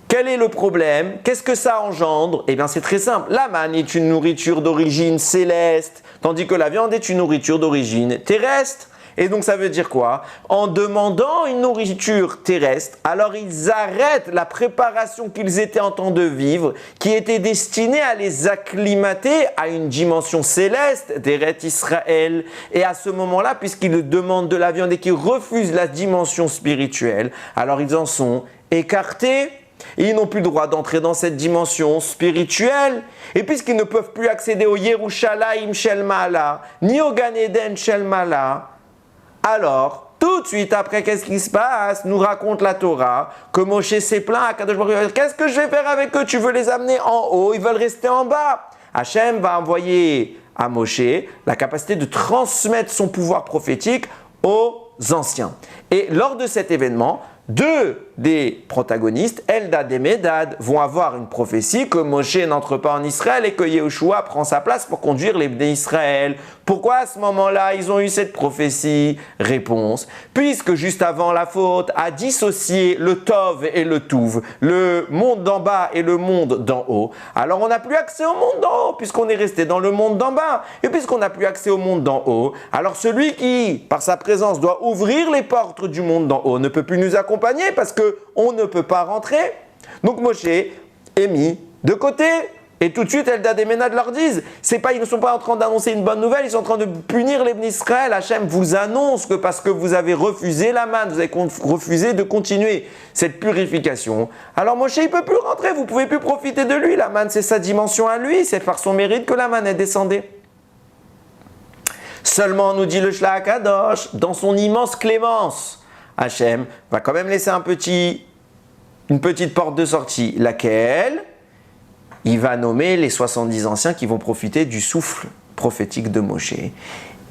Quel est le problème? Qu'est-ce que ça engendre? Eh bien, c'est très simple. La manne est une nourriture d'origine céleste, tandis que la viande est une nourriture d'origine terrestre. Et donc, ça veut dire quoi? En demandant une nourriture terrestre, alors ils arrêtent la préparation qu'ils étaient en train de vivre, qui était destinée à les acclimater à une dimension céleste d'Eretz Israël. Et à ce moment-là, puisqu'ils demandent de la viande et qu'ils refusent la dimension spirituelle, alors ils en sont écartés. Et ils n'ont plus le droit d'entrer dans cette dimension spirituelle. Et puisqu'ils ne peuvent plus accéder au Yerushalayim Shel Ma'ala, ni au Gan Eden Shel Ma'ala, alors, tout de suite après, qu'est-ce qui se passe? Nous raconte la Torah que Moshe s'est plaint à Kadosh Baruch Hu. Qu'est-ce que je vais faire avec eux? Tu veux les amener en haut, ils veulent rester en bas. Hachem va envoyer à Moshe la capacité de transmettre son pouvoir prophétique aux anciens. Et lors de cet événement, deux des protagonistes, Eldad et Medad, vont avoir une prophétie que Moshe n'entre pas en Israël et que Yehoshua prend sa place pour conduire les Bnei Israël. Pourquoi à ce moment-là ils ont eu cette prophétie? Réponse, puisque juste avant la faute a dissocié le Tov et le Touv, le monde d'en bas et le monde d'en haut. Alors on n'a plus accès au monde d'en haut puisqu'on est resté dans le monde d'en bas. Et puisqu'on n'a plus accès au monde d'en haut, alors celui qui, par sa présence, doit ouvrir les portes du monde d'en haut ne peut plus nous accompagner parce qu'on ne peut pas rentrer. Donc Moshe est mis de côté. Et tout de suite, Eldad et Medad leur disent, ils ne sont pas en train d'annoncer une bonne nouvelle, ils sont en train de punir les Bnei Israël. Hachem vous annonce que parce que vous avez refusé la manne, vous avez refusé de continuer cette purification, alors Moshe il ne peut plus rentrer, vous ne pouvez plus profiter de lui. La manne, c'est sa dimension à lui, c'est par son mérite que la manne est descendue. Seulement, nous dit le Shlach Kadosh, dans son immense clémence, Hachem va quand même laisser une petite porte de sortie, laquelle il va nommer les 70 anciens qui vont profiter du souffle prophétique de Moshe.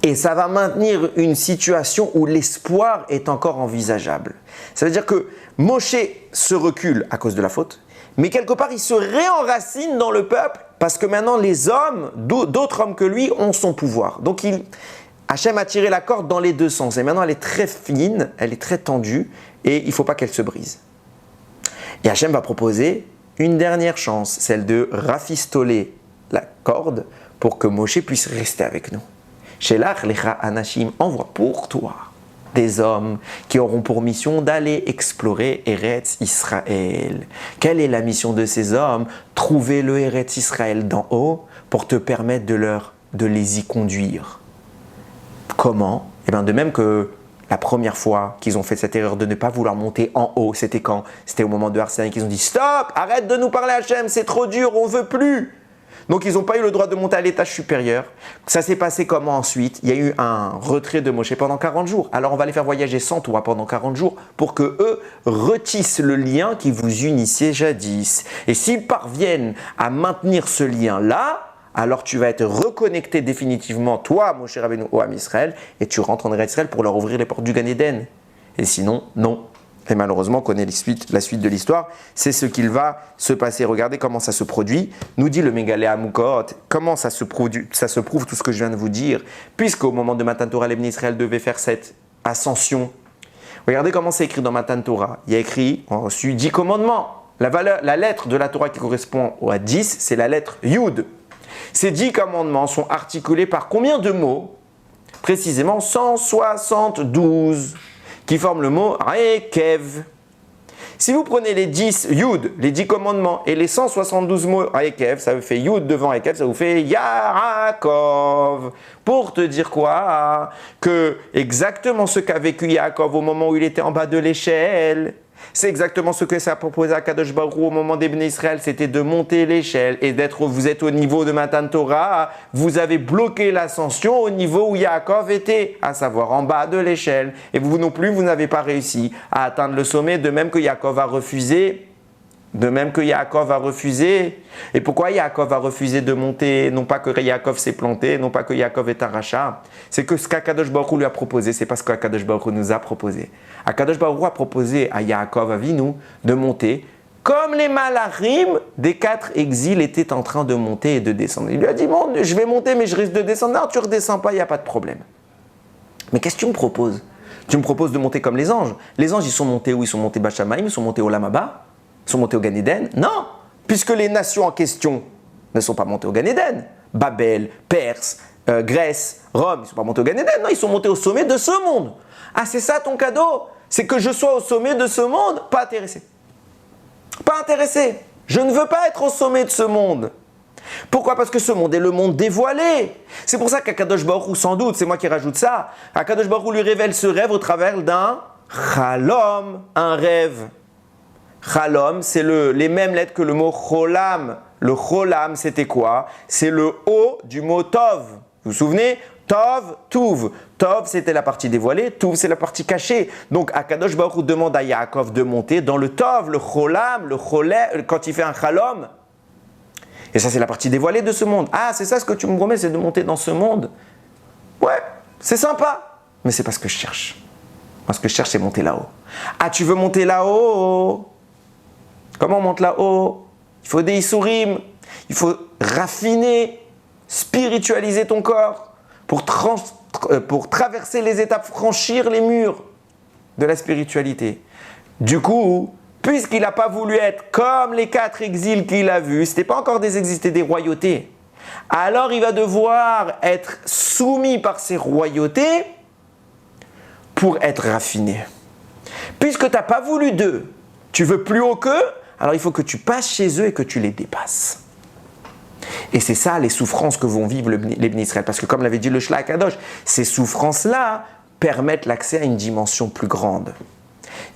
Et ça va maintenir une situation où l'espoir est encore envisageable. Ça veut dire que Moshe se recule à cause de la faute, mais quelque part il se réenracine dans le peuple parce que maintenant les hommes, d'autres hommes que lui, ont son pouvoir. Donc Hachem a tiré la corde dans les deux sens. Et maintenant elle est très fine, elle est très tendue et il ne faut pas qu'elle se brise. Et Hachem va proposer une dernière chance, celle de rafistoler la corde pour que Moshe puisse rester avec nous. Shelach lecha anashim, envoie pour toi des hommes qui auront pour mission d'aller explorer Eretz Israël. Quelle est la mission de ces hommes? Trouver le Eretz Israël d'en haut pour te permettre de les y conduire. Comment? Eh bien, de même que la première fois qu'ils ont fait cette erreur de ne pas vouloir monter en haut, c'était quand? C'était au moment de Har Sinaï qu'ils ont dit « Stop! Arrête de nous parler Hachem, c'est trop dur, on ne veut plus !» Donc, ils n'ont pas eu le droit de monter à l'étage supérieur. Ça s'est passé comment ensuite? Il y a eu un retrait de Moshe pendant 40 jours. Alors, on va les faire voyager sans toi pendant 40 jours pour que eux retissent le lien qui vous unissait jadis. Et s'ils parviennent à maintenir ce lien-là, alors tu vas être reconnecté définitivement, toi, Moshe Rabbeinu, au Ham Israël, et tu rentres en Eretz Israël pour leur ouvrir les portes du Gan Eden. Et sinon, non. Et malheureusement, on connaît la suite de l'histoire. C'est ce qu'il va se passer. Regardez comment ça se produit. Nous dit le Megalé Amukot, comment ça se prouve tout ce que je viens de vous dire. Puisqu'au moment de Matan Torah, les Bnei Israël devaient faire cette ascension. Regardez comment c'est écrit dans Matan Torah. Il y a écrit, on a reçu 10 commandements. La lettre de la Torah qui correspond à 10, c'est la lettre Yud. Ces 10 commandements sont articulés par combien de mots? Précisément 172. Qui forment le mot Rekev. Si vous prenez les 10 Yud, les 10 commandements, et les 172 mots Rekev, ça vous fait Yud devant Rekev, ça vous fait Yaakov. Pour te dire quoi? Que exactement ce qu'a vécu Yaakov au moment où il était en bas de l'échelle, c'est exactement ce que ça a proposé à Kadosh Baruch Hu au moment des Bnei Israël, c'était de monter l'échelle et vous êtes au niveau de Matan Torah, vous avez bloqué l'ascension au niveau où Yaakov était, à savoir en bas de l'échelle. Et vous non plus, vous n'avez pas réussi à atteindre le sommet, de même que Yaakov a refusé. Et pourquoi Yaakov a refusé de monter? Non pas que Yaakov s'est planté, non pas que Yaakov est un rachat. C'est que ce qu'Akadosh Baruch Hu lui a proposé, c'est pas ce qu'Akadosh Baruch Hu nous a proposé. Akadosh Baruch Hu a proposé à Yaakov Avinu de monter comme les malachim des 4 exils étaient en train de monter et de descendre. Il lui a dit, bon, je vais monter mais je risque de descendre. Non, tu ne redescends pas, il n'y a pas de problème. Mais qu'est-ce que tu me proposes? Tu me proposes de monter comme les anges. Les anges, ils sont montés où? Ils sont montés Bachamaïm, ils sont montés au Lamaba. Ils sont montés au Gan Eden? Non, puisque les nations en question ne sont pas montées au Gan Eden. Babel, Perse, Grèce, Rome, ils ne sont pas montés au Gan Eden. Non, ils sont montés au sommet de ce monde. Ah, c'est ça ton cadeau? C'est que je sois au sommet de ce monde? Pas intéressé. Pas intéressé. Je ne veux pas être au sommet de ce monde. Pourquoi? Parce que ce monde est le monde dévoilé. C'est pour ça qu'Akadosh Baruch Hu, sans doute, c'est moi qui rajoute ça, Akadosh Baruch Hu lui révèle ce rêve au travers d'un chalom, un rêve. Chalom, c'est les mêmes lettres que le mot cholam. Le cholam, c'était quoi? C'est le haut du mot tov. Vous vous souvenez? Tov, tuv. Tov, c'était la partie dévoilée. Tuv, c'est la partie cachée. Donc, Akadosh Baruch Hu demande à Yaakov de monter dans le tov, le cholam, le cholem, quand il fait un chalom. Et ça, c'est la partie dévoilée de ce monde. Ah, c'est ça ce que tu me promets, c'est de monter dans ce monde? Ouais, c'est sympa. Mais c'est pas ce que je cherche. Moi, ce que je cherche, c'est monter là-haut. Ah, tu veux monter là-haut? Comment on monte là-haut? Il faut des issourim, il faut raffiner, spiritualiser ton corps pour traverser les étapes, franchir les murs de la spiritualité. Du coup, puisqu'il n'a pas voulu être comme les 4 exils qu'il a vus, ce n'était pas encore des exils, c'était des royautés, alors il va devoir être soumis par ces royautés pour être raffiné. Puisque tu n'as pas voulu d'eux, tu veux plus haut qu'eux, alors il faut que tu passes chez eux et que tu les dépasses. Et c'est ça les souffrances que vont vivre les Bnei Israël. Parce que comme l'avait dit le Shla Kadosh, ces souffrances-là permettent l'accès à une dimension plus grande.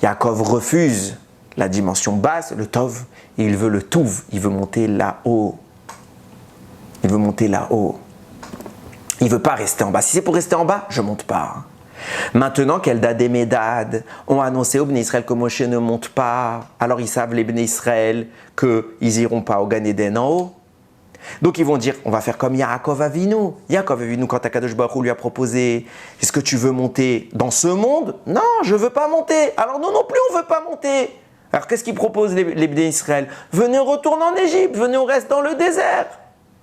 Yaakov refuse la dimension basse, le Tov, et il veut le Tuv, il veut monter là-haut. Il veut monter là-haut. Il ne veut pas rester en bas. Si c'est pour rester en bas, je ne monte pas. Maintenant qu'Eldad et Médad ont annoncé aux Bnei Israël que Moshe ne monte pas, alors ils savent les Bnei Israël qu'ils n'iront pas au Gan Eden en haut. Donc ils vont dire, on va faire comme Yaakov Avinu. Yaakov Avinu, quand Akadosh Baruch Hu lui a proposé, est-ce que tu veux monter dans ce monde? Non, je ne veux pas monter. Alors non plus, on ne veut pas monter. Alors qu'est-ce qu'ils proposent les Bnei Israël? Venez, on retourne en Égypte, venez, on reste dans le désert.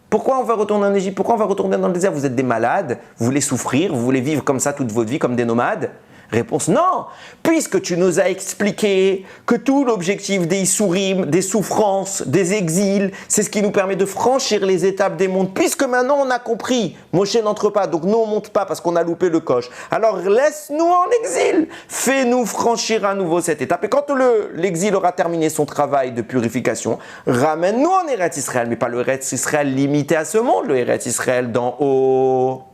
Pourquoi on va retourner en Égypte? Pourquoi on va retourner dans le désert? Vous êtes des malades, vous voulez souffrir, vous voulez vivre comme ça toute votre vie, comme des nomades. Réponse non, puisque tu nous as expliqué que tout l'objectif des Issourim, des souffrances, des exils, c'est ce qui nous permet de franchir les étapes des mondes. Puisque maintenant on a compris, Moshe n'entre pas, donc nous on monte pas parce qu'on a loupé le coche. Alors laisse-nous en exil, fais-nous franchir à nouveau cette étape. Et quand l'exil aura terminé son travail de purification, ramène-nous en Eretz Israël, mais pas le Eretz Israël limité à ce monde, le Eretz Israël d'en haut.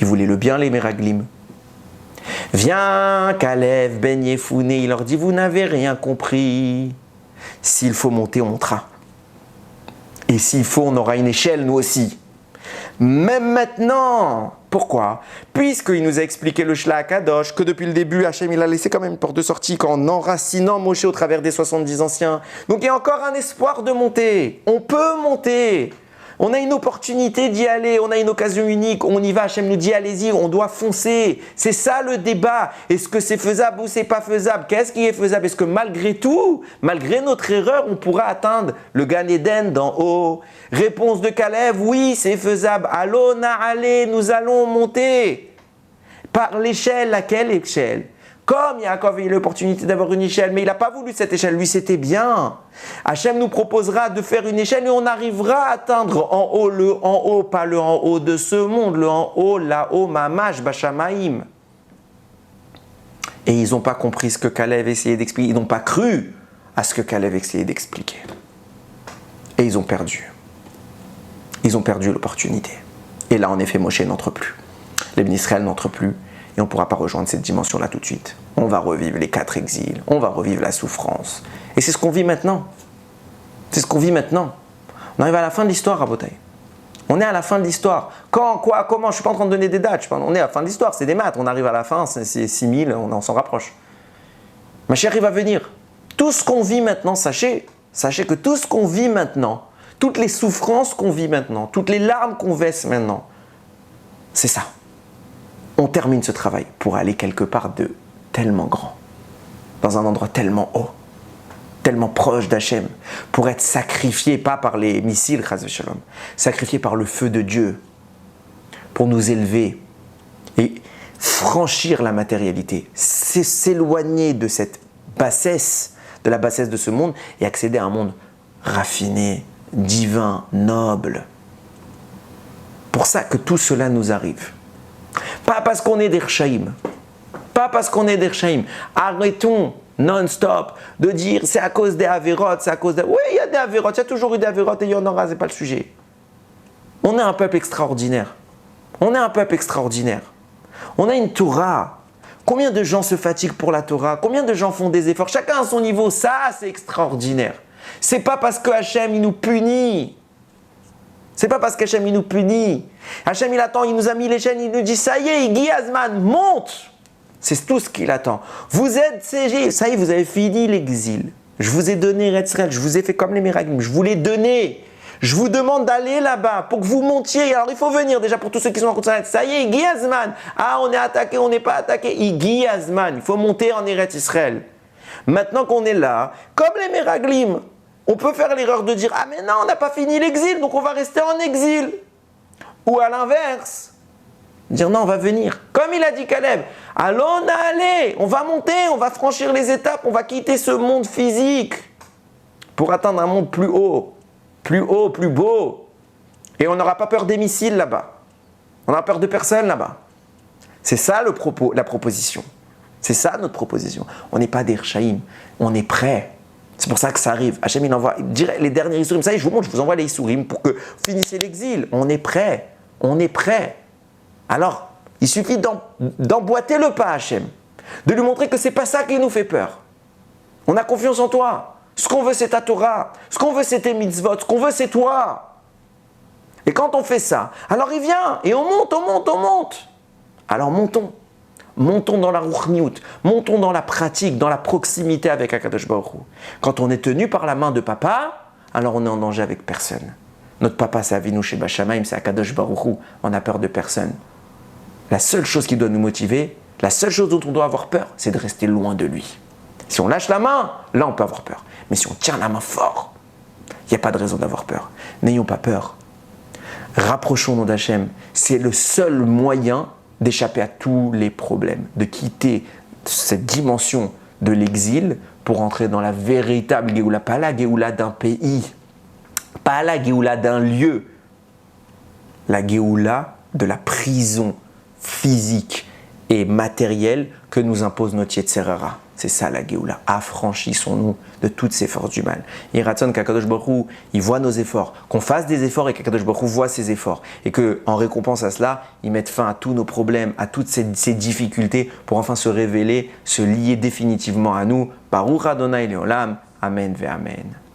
Ils voulaient le bien, les Meraglim. Viens, Kalev Ben Yefouné, il leur dit, vous n'avez rien compris. S'il faut monter, on montera. Et s'il faut, on aura une échelle, nous aussi. Même maintenant. Pourquoi? Puisqu'il nous a expliqué le Shla Kadosh, que depuis le début, Hachem, il a laissé quand même une porte de sortie qu'en enracinant Moshe au travers des 70 anciens. Donc il y a encore un espoir de monter. On peut monter. On a une opportunité d'y aller, on a une occasion unique, on y va, Hachem nous dit allez-y, on doit foncer. C'est ça le débat. Est-ce que c'est faisable ou c'est pas faisable? Qu'est-ce qui est faisable? Est-ce que malgré tout, malgré notre erreur, on pourra atteindre le Gan Eden d'en haut? Réponse de Kalev, oui, c'est faisable. Allons, allez, nous allons monter. Par l'échelle, laquelle échelle? Comme Yaakov a eu l'opportunité d'avoir une échelle, mais il n'a pas voulu cette échelle, lui c'était bien. Hachem nous proposera de faire une échelle et on arrivera à atteindre en haut, le en haut, pas le en haut de ce monde, le en haut, là-haut, mamash, bashamaim. Et ils n'ont pas compris ce que Kalev essayait d'expliquer, ils n'ont pas cru à ce que Kalev essayait d'expliquer. Et ils ont perdu. Ils ont perdu l'opportunité. Et là, en effet, Moshe n'entre plus. Les Bnei Israël n'entrent plus. Et on ne pourra pas rejoindre cette dimension-là tout de suite. On va revivre les 4 exils, on va revivre la souffrance. Et c'est ce qu'on vit maintenant. C'est ce qu'on vit maintenant. On arrive à la fin de l'histoire, Rabotai. On est à la fin de l'histoire. Quand, quoi, comment? Je ne suis pas en train de donner des dates. On est à la fin de l'histoire, c'est des maths. On arrive à la fin, c'est 6000, on s'en rapproche. Ma chère, il va venir. Tout ce qu'on vit maintenant, sachez que tout ce qu'on vit maintenant, toutes les souffrances qu'on vit maintenant, toutes les larmes qu'on verse maintenant, c'est ça. On termine ce travail pour aller quelque part de tellement grand, dans un endroit tellement haut, tellement proche d'Hachem, pour être sacrifié, pas par les missiles, chas v'shalom, sacrifié par le feu de Dieu, pour nous élever et franchir la matérialité, s'éloigner de cette bassesse, de la bassesse de ce monde et accéder à un monde raffiné, divin, noble. Pour ça que tout cela nous arrive. Pas parce qu'on est des Rechaïm. Pas parce qu'on est des Rechaïm. Arrêtons non-stop de dire c'est à cause des Avérotes, c'est à cause des... Oui, il y a des Avérotes, il y a toujours eu des Avérotes et il y en aura, c'est pas le sujet. On est un peuple extraordinaire. On est un peuple extraordinaire. On a une Torah. Combien de gens se fatiguent pour la Torah? Combien de gens font des efforts? Chacun à son niveau, ça c'est extraordinaire. C'est pas parce que Hachem il nous punit. C'est pas parce qu'Hachem il nous punit. Hachem il attend, il nous a mis les chaînes, il nous dit ça y est, Igi Azman, monte. C'est tout ce qu'il attend. Vous êtes CG, ça y est, vous avez fini l'exil. Je vous ai donné Eretzrel, je vous ai fait comme les Meraglim, je vous l'ai donné. Je vous demande d'aller là-bas pour que vous montiez. Alors il faut venir déjà pour tous ceux qui sont en Eretz. Ça y est, Igi Azman. Ah, on est attaqué, on n'est pas attaqué. Igi Azman, il faut monter en Eretz Israël. Maintenant qu'on est là, comme les Meraglim, on peut faire l'erreur de dire « Ah mais non, on n'a pas fini l'exil, donc on va rester en exil. » Ou à l'inverse, dire « Non, on va venir. » Comme il a dit Caleb, « Allons, allez, on va monter, on va franchir les étapes, on va quitter ce monde physique pour atteindre un monde plus haut, plus beau. Et on n'aura pas peur des missiles là-bas. On n'aura peur de personne là-bas. » C'est ça le propos, la proposition. C'est ça notre proposition. On n'est pas des Rechaïm, on est prêts. C'est pour ça que ça arrive. Hachem, il envoie les derniers Issourim. Ça y est, je vous montre, je vous envoie les Issourim pour que vous finissiez l'exil. On est prêt. On est prêt. Alors, il suffit d'emboîter le pas à Hachem. De lui montrer que ce n'est pas ça qui nous fait peur. On a confiance en toi. Ce qu'on veut, c'est ta Torah. Ce qu'on veut, c'est tes mitzvot. Ce qu'on veut, c'est toi. Et quand on fait ça, alors il vient et on monte. Alors montons. Montons dans la ruchniout, montons dans la pratique, dans la proximité avec Akadosh Baruch Hu. Quand on est tenu par la main de papa, alors on est en danger avec personne. Notre papa, c'est Avinu Sheba Shamayim, c'est Akadosh Baruch Hu. On n'a peur de personne. La seule chose qui doit nous motiver, la seule chose dont on doit avoir peur, c'est de rester loin de lui. Si on lâche la main, là on peut avoir peur. Mais si on tient la main fort, il n'y a pas de raison d'avoir peur. N'ayons pas peur. Rapprochons-nous d'Hachem. C'est le seul moyen d'échapper à tous les problèmes, de quitter cette dimension de l'exil pour entrer dans la véritable Géoula, pas la Géoula d'un pays, pas la Géoula d'un lieu, la Géoula de la prison physique et matérielle que nous impose notre Yetzerara. C'est ça la Géoula. Affranchissons-nous de toutes ces forces du mal. Iratson qu'Akadosh Baruch Hu, il voit nos efforts, qu'on fasse des efforts et qu'Akadosh Baruch Hu voit ses efforts. Et qu'en récompense à cela, il mette fin à tous nos problèmes, à toutes ces difficultés pour enfin se révéler, se lier définitivement à nous. Baruch Adonai Leolam. Amen ve Amen.